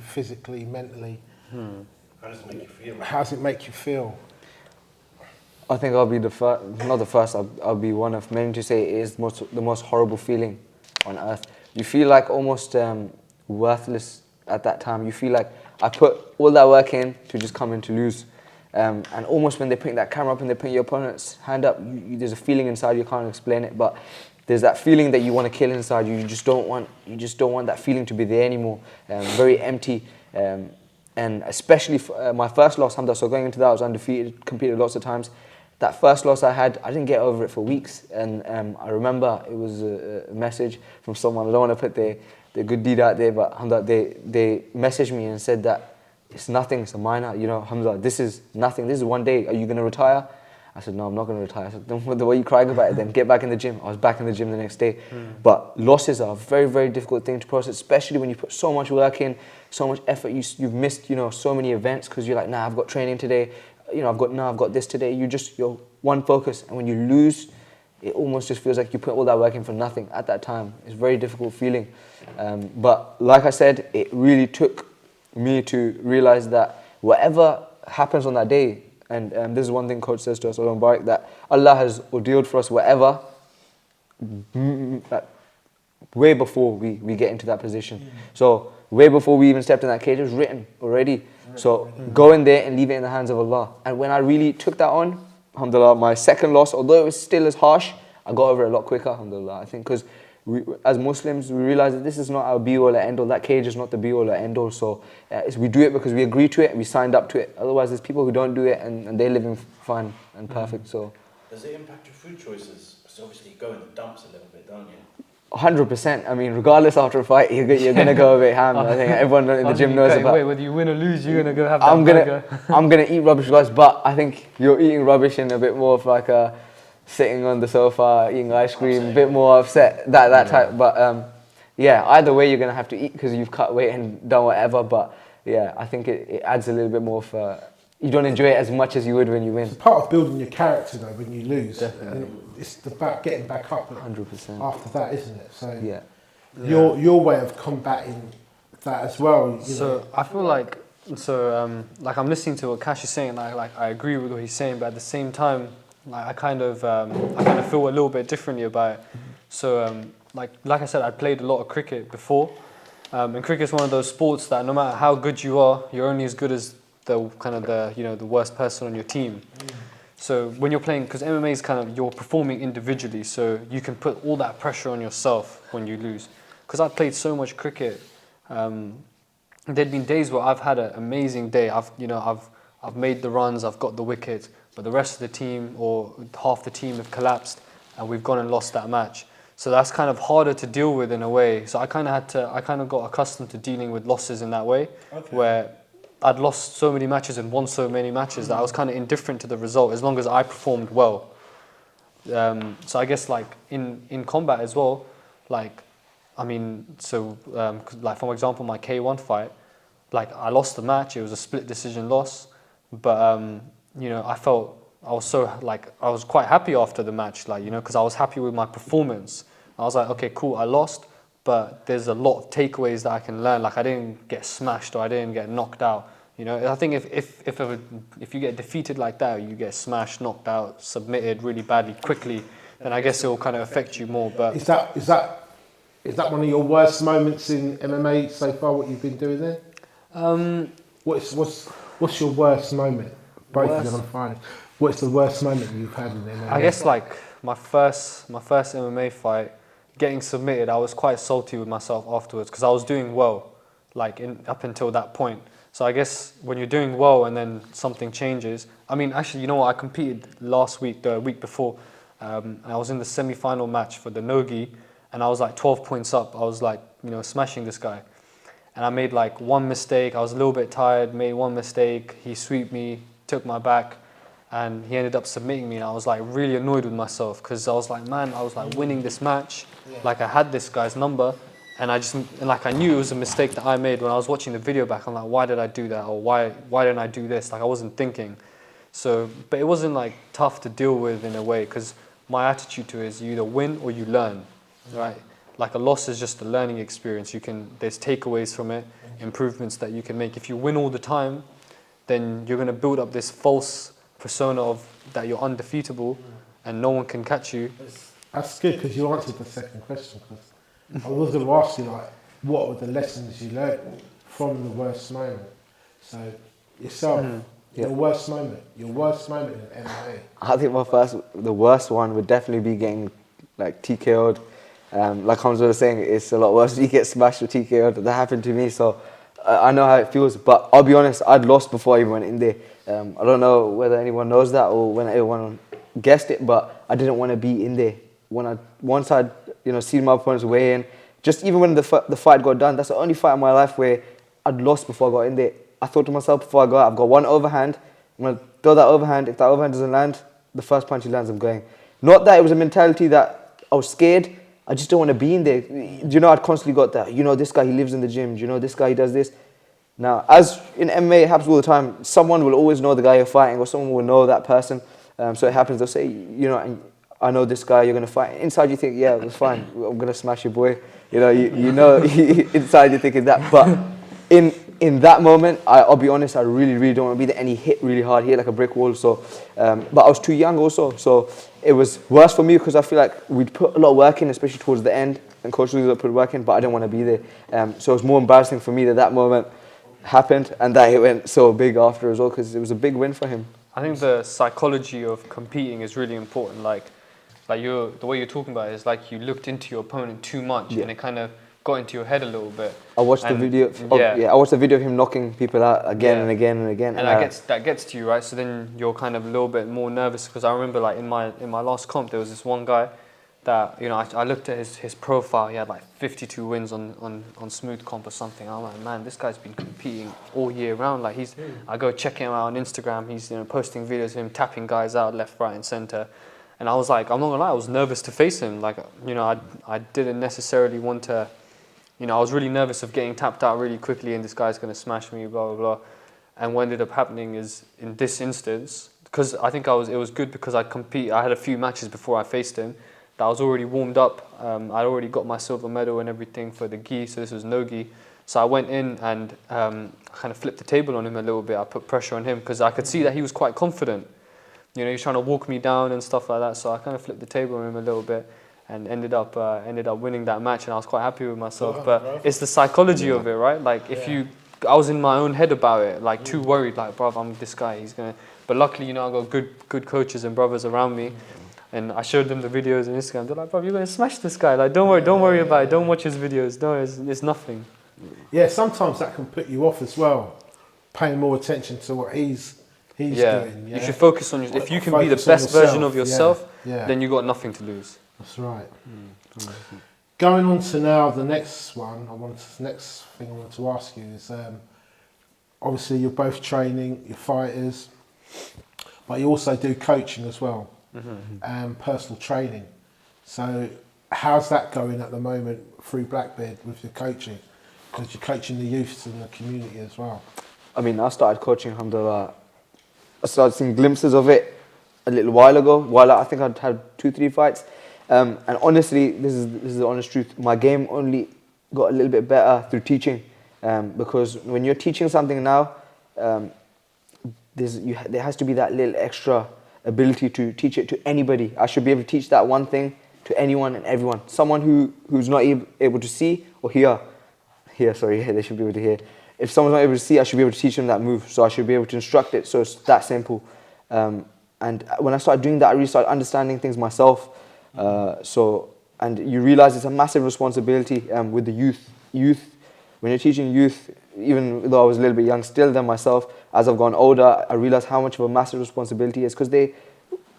Physically, mentally. How does it make you feel? How does it make you feel? I think I'll be the first, not the first, I'll be one of many to say it is the most horrible feeling on earth. You feel like almost worthless at that time. You feel like I put all that work in to just come in to lose. And almost when they're putting that camera up and they're putting your opponent's hand up, there's a feeling inside, you can't explain it, but there's that feeling that you want to kill inside you. You just don't want that feeling to be there anymore. Very empty. And especially for, my first loss, Hamza, so going into that, I was undefeated, competed lots of times. That first loss I had, I didn't get over it for weeks. And I remember it was a message from someone. I don't want to put their good deed out there, but Hamza, they messaged me and said that it's nothing, it's a minor. Hamza, this is nothing. This is one day. Are you going to retire? I said, no, I'm not going to retire. I said, then the way you're crying about it, then get back in the gym. I was back in the gym the next day. But losses are a very, very difficult thing to process, especially when you put so much work in, so much effort. You've missed, so many events because you're like, nah, I've got training today. I've got this today. You're one focus. And when you lose, it almost just feels like you put all that work in for nothing at that time. It's a very difficult feeling. But like I said, it really took me to realize that whatever happens on that day, and this is one thing Coach says to us, that Allah has ordealed for us whatever way before we get into that position. So way before we even stepped in that cage, it was written already. So go in there and leave it in the hands of Allah. And when I really took that on, alhamdulillah, my second loss, although it was still as harsh, I got over it a lot quicker, alhamdulillah. I think because as Muslims, we realize that this is not our be-all or end-all. That cage is not the be-all or end-all. So we do it because we agree to it and we signed up to it. Otherwise, there's people who don't do it and they're living fine and perfect. So does it impact your food choices? Because obviously you go in the dumps a little bit, don't you? 100%. I mean, regardless after a fight, you're going to go a bit ham. I think everyone in the gym knows about. Wait, whether you win or lose, you're going to go have that burger. I'm going to eat rubbish, guys. But I think you're eating rubbish in a bit more of like a sitting on the sofa, eating ice cream, a bit more upset, that type. But yeah, either way, you're going to have to eat because you've cut weight and done whatever. But yeah, I think it adds a little bit more of you don't enjoy it as much as you would when you win. It's part of building your character though when you lose. Definitely. It's about getting back up 100%. after that, isn't it? So Yeah. your way of combating that as well. So I feel like I'm listening to what Kash is saying. Like I agree with what he's saying, but at the same time, like I kind of feel a little bit differently about it. So like I said, I played a lot of cricket before, and cricket's one of those sports that no matter how good you are, you're only as good as the kind of the worst person on your team. So when you're playing, because MMA is kind of, you're performing individually, so you can put all that pressure on yourself when you lose. Because I played so much cricket, there'd been days where I've had an amazing day. I've made the runs, I've got the wickets, but the rest of the team or half the team have collapsed, and we've gone and lost that match. So that's kind of harder to deal with in a way. So I kind of got accustomed to dealing with losses in that way, where I'd lost so many matches and won so many matches that I was kind of indifferent to the result as long as I performed well. So I guess like in combat as well, like, I mean, so like for example, my K1 fight, like I lost the match, it was a split decision loss, but you know, I was quite happy after the match, like, you know, because I was happy with my performance. I was like, okay, cool, I lost, but there's a lot of takeaways that I can learn. Like I didn't get smashed or I didn't get knocked out. You know, I think if you get defeated like that, or you get smashed, knocked out, submitted really badly quickly, then I guess it will kind of affect you more. But is that one of your worst moments in MMA so far? What you've been doing there? What's your worst moment? Both of them are fine. What's the worst moment you've had in MMA? I guess like my first MMA fight, getting submitted, I was quite salty with myself afterwards because I was doing well, like up until that point. So I guess when you're doing well and then something changes. I mean, actually, you know what? I competed last week, the week before. And I was in the semi-final match for the Nogi, and I was like 12 points up. I was like, you know, smashing this guy. And I made like one mistake. I was a little bit tired, made one mistake. He sweeped me, took my back, and he ended up submitting me. And I was like really annoyed with myself because I was like, man, I was like winning this match. Like I had this guy's number. And I knew it was a mistake that I made when I was watching the video back. I'm like, why did I do that? Or why didn't I do this? Like I wasn't thinking. So, but it wasn't like tough to deal with in a way because my attitude to it is you either win or you learn, right? Like a loss is just a learning experience. There's takeaways from it, improvements that you can make. If you win all the time, then you're going to build up this false persona of that you're undefeatable and no one can catch you. That's good because you answered the second question. I was going to ask you, like, what were the lessons you learned from the worst moment? So, yourself, your worst moment in MMA. I think the worst one would definitely be getting like TKO'd. Like Hamza was saying, it's a lot worse if you get smashed or TKO'd. That happened to me, so I know how it feels. But I'll be honest, I'd lost before I even went in there. I don't know whether anyone knows that or when anyone guessed it, but I didn't want to be in there. Once I'd seen my opponents weigh in, just even when the fight got done, that's the only fight in my life where I'd lost before I got in there. I thought to myself before I go out, I've got one overhand. I'm going to throw that overhand. If that overhand doesn't land, the first punch he lands, I'm going. Not that it was a mentality that I was scared. I just don't want to be in there. I'd constantly got that. This guy, he lives in the gym. This guy, he does this. Now, as in MMA, it happens all the time. Someone will always know the guy you're fighting, or someone will know that person. So it happens. They'll say, I know this guy you're going to fight. Inside you think, yeah, it's fine. I'm going to smash your boy. Inside you're thinking that. But in that moment, I'll be honest, I really, really don't want to be there. And he hit really hard. He hit like a brick wall. So, but I was too young also. So it was worse for me because I feel like we'd put a lot of work in, especially towards the end. And Coach Louis put work in, but I didn't want to be there. So it was more embarrassing for me that moment happened and that it went so big after as well because it was a big win for him. I think the psychology of competing is really important. Like the way you're talking about it is like you looked into your opponent too much and it kind of got into your head a little bit. I watched the video. I watched the video of him knocking people out again and again and again. And that gets to you, right? So then you're kind of a little bit more nervous because I remember like in my last comp there was this one guy that I looked at his profile. He had like 52 wins on smooth comp or something. I'm like, man, this guy's been competing all year round. Like I go check him out on Instagram. He's posting videos of him tapping guys out left, right, and center. And I was like, I'm not gonna lie, I was nervous to face him. Like, I didn't necessarily want to. I was really nervous of getting tapped out really quickly and this guy's gonna smash me, blah blah blah. And what ended up happening is in this instance, because I think it was good because I had a few matches before I faced him. I was already warmed up. I'd already got my silver medal and everything for the gi, so this was no gi. So I went in and kind of flipped the table on him a little bit. I put pressure on him because I could see that he was quite confident. He was trying to walk me down and stuff like that. So I kind of flipped the table on him a little bit and ended up winning that match. And I was quite happy with myself. But it's the psychology of it, right? Like if I was in my own head about it, like too worried, like, bruv, I'm this guy, he's gonna. But luckily, you know, I got good coaches and brothers around me, and I showed them the videos on Instagram. They're like, bruv, you're gonna smash this guy. Like, don't worry about it. Don't watch his videos. No, it's nothing. Yeah, sometimes that can put you off as well, paying more attention to what he's doing. Yeah, You should focus on if you can be the Focus on best version of yourself, Yeah. then you got nothing to lose. That's right. Going on to now the next one, next thing I want to ask you is, obviously you're both training, you're fighters, but you also do coaching as well, and personal training. So how's that going at the moment through Blackbeard with your coaching? Because you're coaching the youths in the community as well. I mean, I started coaching Hamza. I started seeing glimpses of it a little while ago. While I think I'd had 2-3 fights, and honestly, this is the honest truth. My game only got a little bit better through teaching, because when you're teaching something now, there has to be that little extra ability to teach it to anybody. I should be able to teach that one thing to anyone and everyone. Someone who's not able to see or hear, they should be able to hear. If someone's not able to see, I should be able to teach them that move. So I should be able to instruct it. So it's that simple. And when I started doing that, I really started understanding things myself. And you realize it's a massive responsibility with the youth. When you're teaching youth, even though I was a little bit young still than myself, as I've gone older, I realize how much of a massive responsibility it is, because they,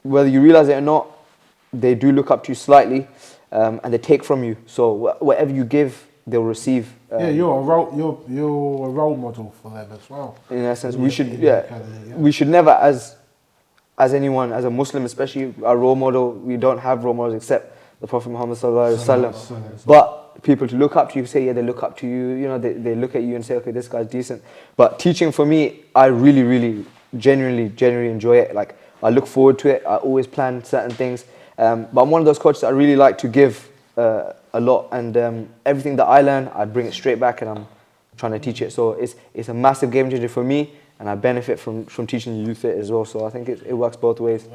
whether you realize it or not, they do look up to you slightly, and they take from you. So whatever you give, they'll receive. You're a role model for them as well. In essence, we should never, as anyone, as a Muslim especially, our role model, we don't have role models except the Prophet Muhammad sallallahu alaihi wasallam. But people to look up to you, say, yeah, they look up to you, you know, they look at you and say, okay, this guy's decent. But teaching for me, I really, really, genuinely enjoy it. Like, I look forward to it. I always plan certain things. But I'm one of those coaches that I really like to give a lot. And everything that I learn, I bring it straight back and I'm trying to teach it. So it's a massive game changer for me. And I benefit from teaching youth it as well. So I think it works both ways.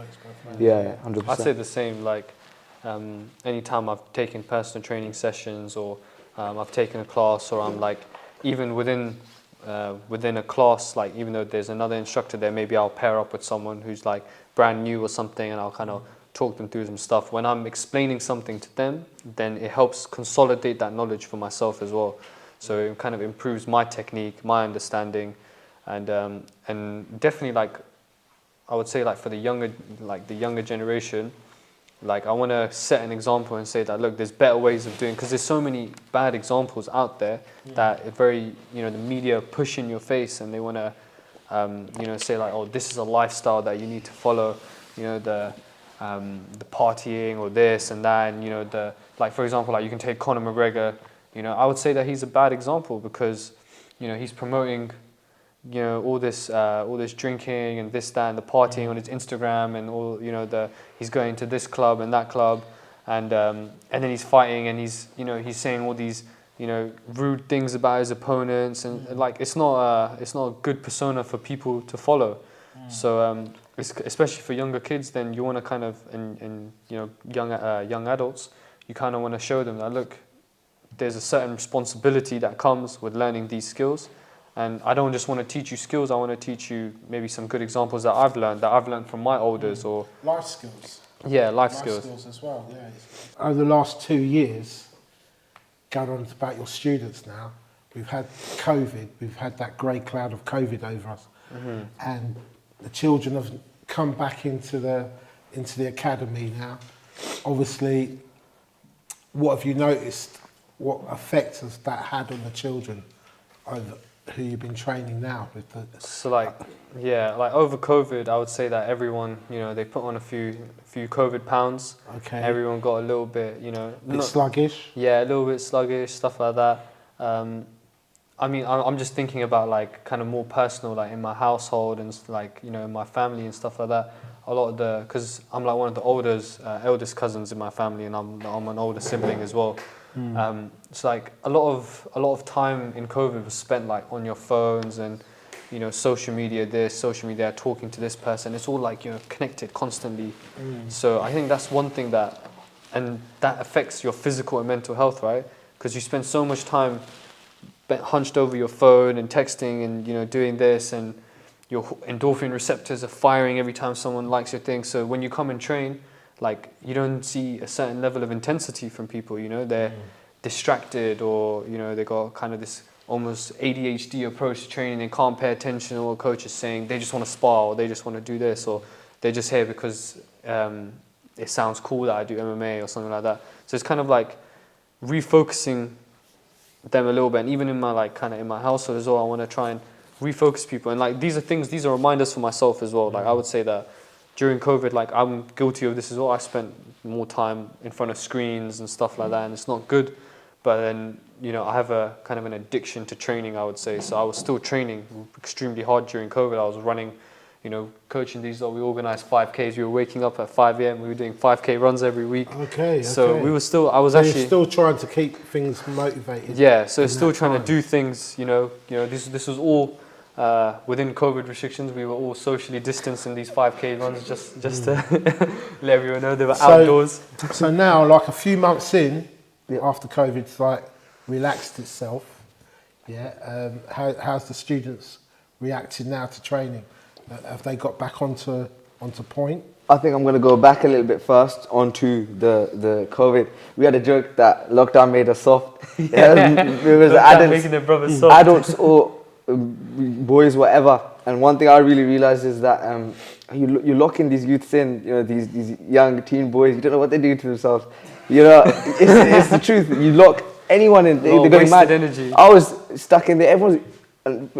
Yeah, 100%. I'd say the same. Like, anytime I've taken personal training sessions, or I've taken a class, or I'm like, even within a class, like, even though there's another instructor there, maybe I'll pair up with someone who's like brand new or something, and I'll kind of talk them through some stuff. When I'm explaining something to them, then it helps consolidate that knowledge for myself as well. So it kind of improves my technique, my understanding. And definitely, like, I would say, like, for the younger generation, like, I want to set an example and say that, look, there's better ways of doing, because there's so many bad examples out there that are very, you know, the media push in your face, and they want to, you know, say like, oh, this is a lifestyle that you need to follow, you know, the partying or this and that, and, you know, like, for example, like, you can take Conor McGregor. You know, I would say that he's a bad example because, you know, he's promoting, you know, all this drinking and this, that, and the partying on his Instagram, and all, you know, he's going to this club and that club, and then he's fighting, and he's, you know, he's saying all these, you know, rude things about his opponents, and like, it's not a good persona for people to follow. So especially for younger kids, then you want to kind of, and you know, young adults, you kind of want to show them that, look, there's a certain responsibility that comes with learning these skills. And I don't just want to teach you skills, I want to teach you maybe some good examples that I've learned from my elders, or life skills. Yeah, life skills. Life skills as well, yeah. Over the last 2 years, going on about your students now, we've had COVID, we've had that grey cloud of COVID over us. And the children have come back into the academy now. Obviously, what have you noticed? What effect has that had on the children over who you've been training now with the? So like over COVID, I would say that everyone, you know, they put on a few COVID pounds. Okay. Everyone got a little bit, you know, sluggish. Yeah, a little bit sluggish, stuff like that. I mean, I'm just thinking about, like, kind of more personal, like in my household and, like, you know, in my family and stuff like that. A lot of because I'm like one of the eldest cousins in my family, and I'm an older sibling as well. So like a lot of time in COVID was spent like on your phones and, you know, social media this, social media that, talking to this person. It's all like, you know, connected constantly. So I think that's one thing that affects your physical and mental health, right? Because you spend so much time hunched over your phone and texting and, you know, doing this, and your endorphin receptors are firing every time someone likes your thing. So when you come and train, like, you don't see a certain level of intensity from people, you know, they're distracted, or, you know, they got kind of this almost ADHD approach to training. They can't pay attention to what a coach is saying. They just want to spar, or they just want to do this, or they're just here because it sounds cool that I do MMA or something like that. So it's kind of like refocusing them a little bit. And even in my, like, kind of in my household as well, I want to try and refocus people. And like, these are reminders for myself as well. Like, I would say that during COVID, like, I'm guilty of this as well. I spent more time in front of screens and stuff like that, and it's not good. But then, you know, I have a kind of an addiction to training, I would say. So I was still training extremely hard during COVID. I was running, you know, coaching these. We organized 5Ks. We were waking up at 5 a.m. We were doing 5K runs every week. Okay. So we were still. I was so actually you're still trying to keep things motivated. Yeah. So still trying time. to do things. You know. This was all within COVID restrictions. We were all socially distanced in these 5K runs, just to let everyone know they were outdoors. So now, like a few months in, after COVID's like relaxed itself, how's the students reacting now to training? Have they got back onto point? I think I'm going to go back a little bit first onto the COVID. We had a joke that lockdown made us soft. It was making their brothers soft. Adults or boys, whatever. And one thing I really realized is that you lock in these youths in, you know, these young teen boys. You don't know what they do to themselves. You know, it's the truth. You lock anyone in, they're going mad. Energy. I was stuck in there.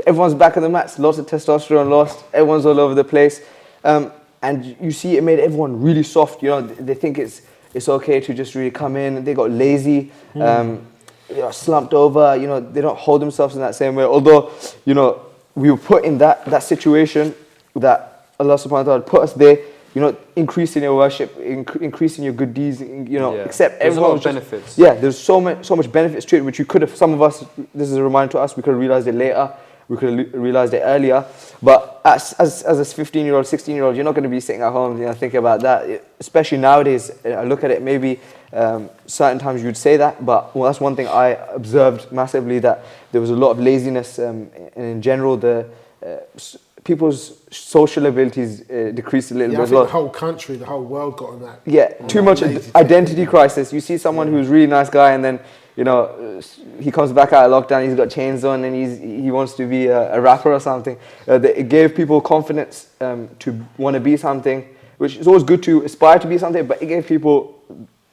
Everyone's back on the mats. Lots of testosterone lost. Everyone's all over the place. And you see, it made everyone really soft. You know, they think it's okay to just really come in. They got lazy, you know, slumped over. You know, they don't hold themselves in that same way. Although, you know, we were put in that situation that Allah Subhanahu wa Taala put us there. You know, increasing your worship, increasing your good deeds. You know, except there's a everyone lot of benefits. Yeah, there's so much benefits to it, which you could have. Some of us, this is a reminder to us. We could have realized it later. We could have realized it earlier. But as a 15-year-old, 16-year-old, you're not going to be sitting at home, you know, thinking about that. Especially nowadays, I look at it, maybe certain times you'd say that, but that's one thing I observed massively, that there was a lot of laziness, and in general, people's social abilities decreased a little bit I as think well. the whole country, the whole world got on that. Yeah, too much identity crisis. You see someone who's a really nice guy, and then, you know, he comes back out of lockdown, he's got chains on, and he wants to be a rapper or something. It gave people confidence to want to be something, which is always good to aspire to be something, but it gave people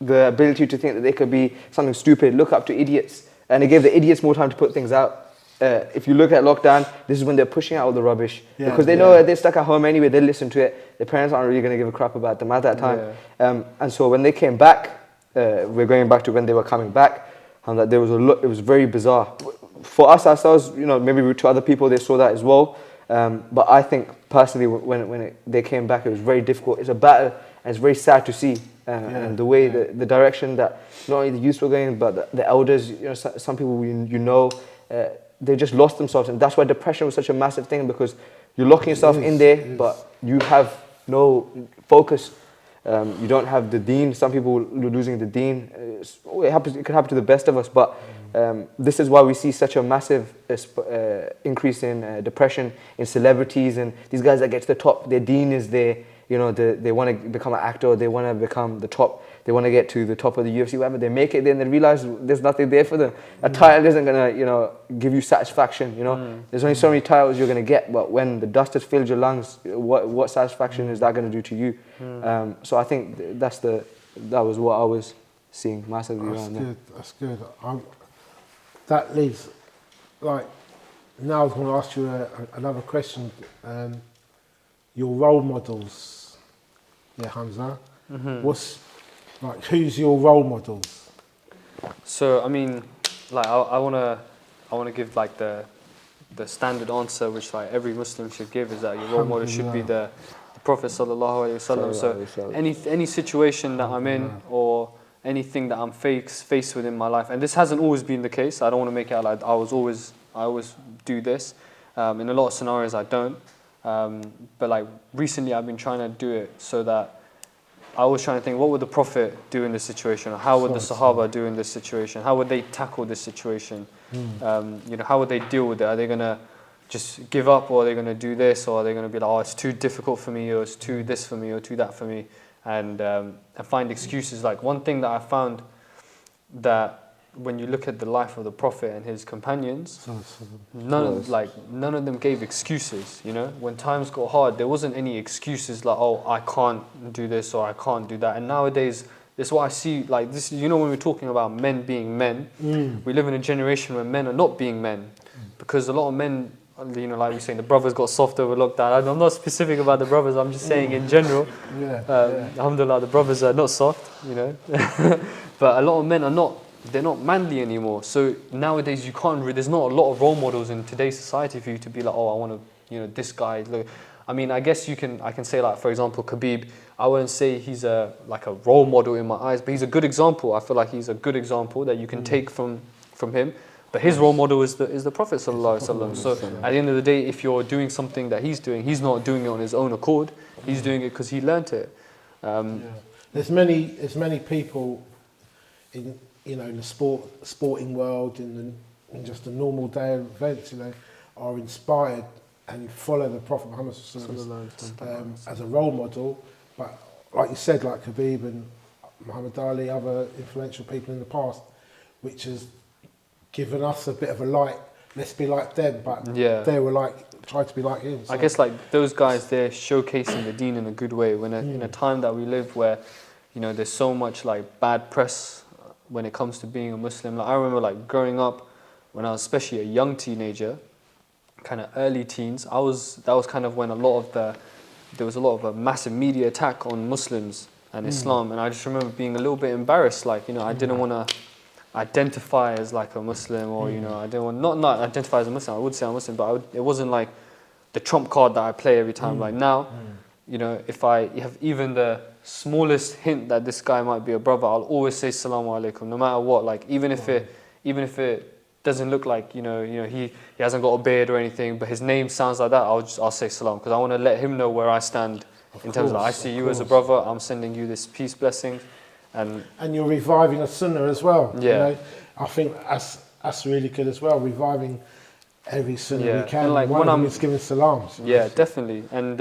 the ability to think that they could be something stupid, look up to idiots, and it gave the idiots more time to put things out. If you look at lockdown, this is when they're pushing out all the rubbish, because they know they're stuck at home anyway. They listen to it. Their parents aren't really going to give a crap about them at that time. And so when they came back, we're going back to when they were coming back, and that there was it was very bizarre for us ourselves. You know, maybe to other people they saw that as well. But I think personally, when they came back, it was very difficult. It's a battle, and it's very sad to see. And the way the direction that not only the youth were going, but the elders, you know, some people they just lost themselves, and that's why depression was such a massive thing, because you're locking yourself in there, but you have no focus. You don't have the deen. Some people are losing the deen. It could happen to the best of us, but this is why we see such a massive increase in depression in celebrities, and these guys that get to the top, their deen is there. You know, they want to become an actor, they want to become the top, they want to get to the top of the UFC, whatever. They make it there and they realize there's nothing there for them. A title isn't going to, you know, give you satisfaction, you know. There's only so many titles you're going to get, but when the dust has filled your lungs, what satisfaction is that going to do to you? So I think that was what I was seeing massively around there. That's good. That leads, like, now I was going to ask you another question. Your role models, Hamza. Who's your role models? So I mean, like I wanna give like the standard answer, which like every Muslim should give, is that your role model should be the Prophet sallallahu alaihi wasallam. So any situation that I'm in, or anything that I'm faced with in my life, and this hasn't always been the case. I don't want to make it out like I always do this. In a lot of scenarios, I don't. But like recently I've been trying to do it so that I was trying to think, what would the Prophet do in this situation? Or how would the Sahaba do in this situation? How would they tackle this situation? You know, how would they deal with it? Are they going to just give up, or are they going to do this, or are they going to be like, oh, it's too difficult for me, or it's too this for me, or too that for me, and find excuses? Like, one thing that I found, that when you look at the life of the Prophet and his companions, none of them gave excuses. You know, when times got hard, there wasn't any excuses like, oh, I can't do this or I can't do that. And nowadays, this is what I see. Like this, you know, when we're talking about men being men, we live in a generation where men are not being men, because a lot of men, you know, like we're saying, the brothers got soft over lockdown. I'm not specific about the brothers. I'm just saying in general. Alhamdulillah, the brothers are not soft. You know, but a lot of men are not. They're not manly anymore. So nowadays you can't. There's not a lot of role models in today's society for you to be like, oh, I want to, you know, this guy. Look, I mean, I guess you can. I can say, like, for example, Khabib. I wouldn't say he's a role model in my eyes, but he's a good example. I feel like he's a good example that you can take from him. But his role model is the Prophet sallallahu alaihi wasallam. So at the end of the day, if you're doing something that he's doing, he's not doing it on his own accord. He's doing it because he learnt it. There's many people in, you know, in the sporting world, in just the normal day of events, you know, are inspired and follow the Prophet Muhammad as a role model. But like you said, like Khabib and Muhammad Ali, other influential people in the past, which has given us a bit of a light. Let's be like them, but they were like, try to be like him. So. I guess like those guys, they're showcasing the deen in a good way. When in a time that we live where, you know, there's so much like bad press when it comes to being a Muslim. Like I remember like growing up, when I was especially a young teenager, kind of early teens, that was kind of when there was a lot of a massive media attack on Muslims and Islam, and I just remember being a little bit embarrassed. Like, you know, I didn't want to identify as like a Muslim, or you know, I didn't want not identify as a Muslim. I would say I'm Muslim, but it wasn't like the trump card that I play every time. Like now, you know, if I have even the smallest hint that this guy might be a brother, I'll always say Assalamu alaikum, no matter what. Like even if it doesn't look like, he hasn't got a beard or anything, but his name sounds like that, I'll say salam, because I want to let him know where I stand in terms of, like, I see you as a brother, I'm sending you this peace blessing. And you're reviving a sunnah as well. Yeah. You know? I think that's really good as well, reviving every sunnah we can. And like one of them is giving salams. Yeah, definitely. And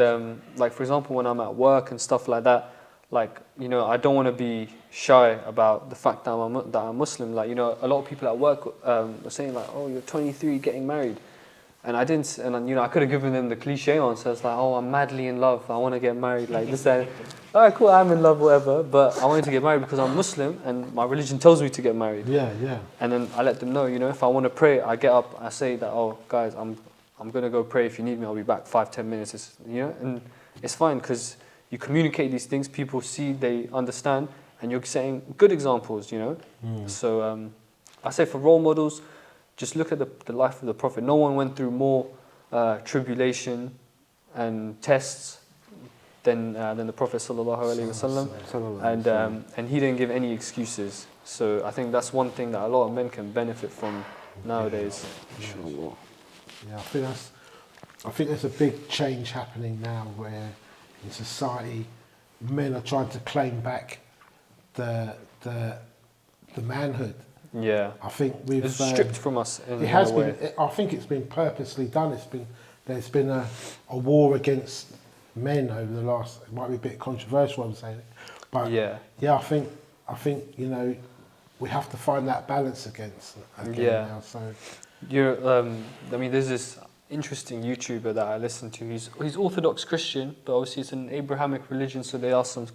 like, for example, when I'm at work and stuff like that, like, you know, I don't want to be shy about the fact that I'm Muslim. Like, you know, a lot of people at work were saying like, oh, you're 23 getting married. And I didn't, and you know, I could have given them the cliche answer. It's like, oh, I'm madly in love, I want to get married, like this, that. All right, cool, I'm in love, whatever, but I wanted to get married because I'm Muslim and my religion tells me to get married. Yeah. And then I let them know, you know, if I want to pray, I get up, I say that, oh, guys, I'm going to go pray. If you need me, I'll be back 5-10 minutes, you know, and it's fine because you communicate these things, people see, they understand, and you're setting good examples, you know. So I say for role models, just look at the life of the Prophet. No one went through more tribulation and tests than the Prophet sallallahu alaihi wasallam, and he didn't give any excuses. So I think that's one thing that a lot of men can benefit from nowadays. Yeah, I think there's a big change happening now where in society men are trying to claim back the manhood. Yeah, I think it's stripped from us. It has been. I think it's been purposely done. There's been a war against men over the last. It might be a bit controversial, I'm saying it, but yeah. I think you know, we have to find that balance again now. So I mean, there's this interesting YouTuber that I listen to. He's Orthodox Christian, but obviously it's an Abrahamic religion, so there are some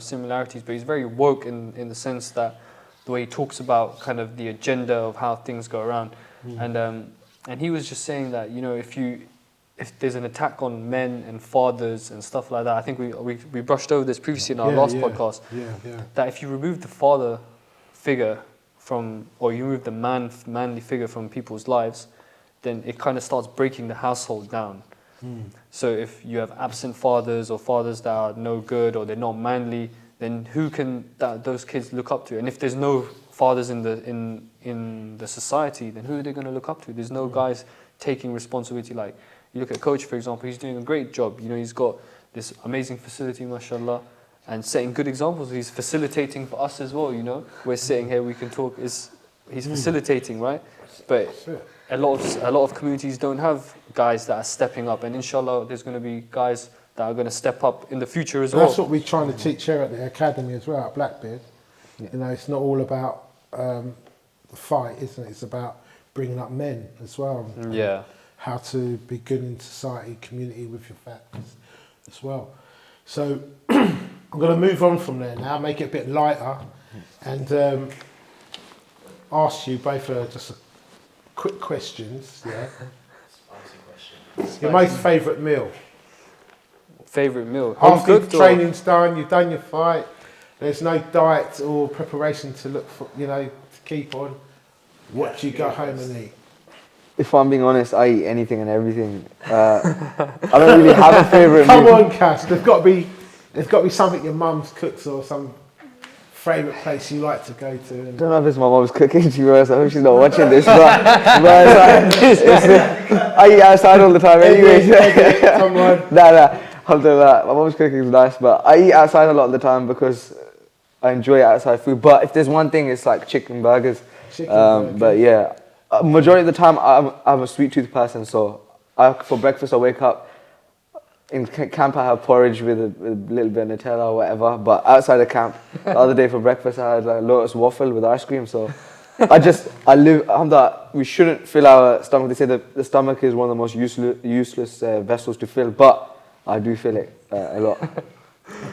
similarities. But he's very woke in the sense that the way he talks about kind of the agenda of how things go around, and he was just saying that, you know, if there's an attack on men and fathers and stuff like that, I think we brushed over this previously in our last podcast. That if you remove the father figure or you remove the manly figure from people's lives, then it kind of starts breaking the household down. So if you have absent fathers or fathers that are no good or they're not manly, then who can those kids look up to? And if there's no fathers in the society, then who are they going to look up to? There's no guys taking responsibility. Like, you look at Coach, for example, he's doing a great job. You know, he's got this amazing facility, mashallah, and setting good examples. He's facilitating for us as well, you know. We're sitting here, we can talk. He's facilitating, right? But That's it. a lot of communities don't have guys that are stepping up, and inshallah there's going to be guys that are going to step up in the future as And well. that's what we're trying to teach here at the academy as well, at Blackbeard. Yeah. You know, it's not all about the fight, isn't it? It's about bringing up men as well. and Yeah. How to be good in society, community with your families as well. So I'm going to move on from there now, make it a bit lighter, and ask you both just quick questions. Yeah. Spicy question. Your most favourite meal? Favorite meal? Home After your cooked or- training's done, you've done your fight, there's no diet or preparation to look for, you know, to keep on. What do you go home and eat? If I'm being honest, I eat anything and everything. I don't really have a favourite Come meal. on, Kash, there's got to be something your mum's cooks or some favourite place you like to go to. I And don't know if it's my mom's cooking, to be honest. I hope she's not watching this, but I eat outside all the time anyway. come on. Nah, alhamdulillah. My mom's cooking is nice, but I eat outside a lot of the time because I enjoy outside food. But if there's one thing, it's like chicken burgers. Chicken But yeah, majority of the time I'm a sweet tooth person, so for breakfast I wake up, in camp I have porridge with a little bit of Nutella or whatever, but outside of camp, the other day for breakfast I had like lotus waffle with ice cream, so we shouldn't fill our stomach. They say that the stomach is one of the most useless vessels to fill, but I do fill it a lot.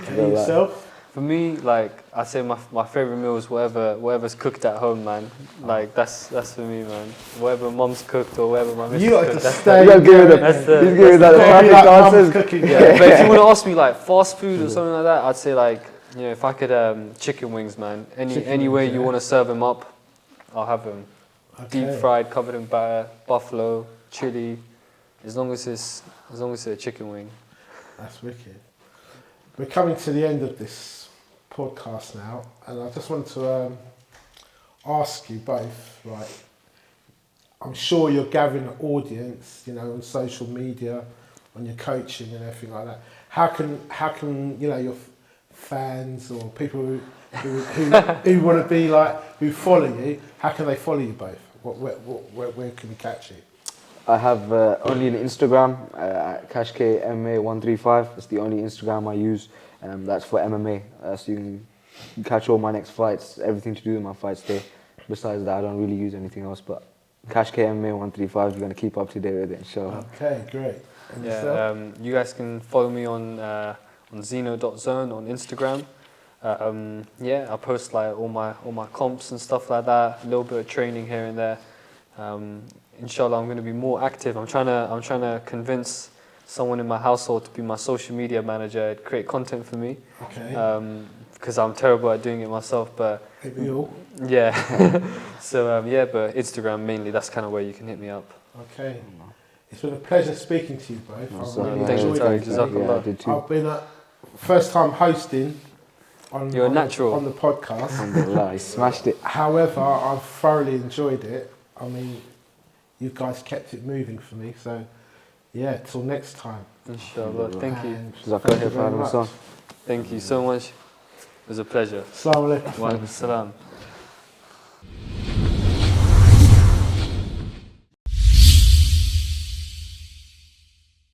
Okay, yourself? For me, like I say, my favorite meal is whatever's cooked at home, man. Like that's for me, man. Whatever mum's cooked or whatever my missus You got cooked. to That's stay. You gotta give it That's the, the- he's giving that the Gotta be perfect like mum's answers. cooking. yeah. But if you want to ask me like fast food or something like that, I'd say like, you know, if I could chicken wings, man. Any way wings, you yeah. want to serve them up, I'll have them. Deep Okay. fried, covered in batter, buffalo, chili. As long as it's a chicken wing. That's wicked. We're coming to the end of this podcast now, and I just want to ask you both, like, I'm sure you're gathering an audience, you know, on social media, on your coaching and everything like that. How can you know, your fans or people who want to be like, who follow you, how can they follow you both? Where can we catch you? I have only an Instagram at KashKMA135. It's the only Instagram I use. That's for MMA. So you can catch all my next fights, everything to do with my fights there. Besides that, I don't really use anything else. But KashKMA135, we're going to keep up to date with it, inshallah. Okay, great. And yourself? Yeah, you guys can follow me on Zeno.zone on Instagram. Yeah, I post like all my comps and stuff like that. A little bit of training here and there. Inshallah, I'm going to be more active. I'm trying to convince someone in my household to be my social media manager and create content for me. Okay. Because I'm terrible at doing it myself. But Maybe all. yeah, so yeah, but Instagram mainly. That's kind of where you can hit me up. Okay. It's been a pleasure speaking to you both. I've So, really Thank you, enjoyed Tariq. it. Jazakallah. Yeah, I did too. I've been first time hosting You're a natural. on the podcast. Alhamdulillah, he smashed it. However, I've thoroughly enjoyed it. I mean, you guys kept it moving for me. So, yeah, till next time. Inshallah. Thank you. And Jazakallah thank you khair, very Hamza. much. Thank you so much. It was a pleasure. Assalamu alaikum. Wa alaikum salam.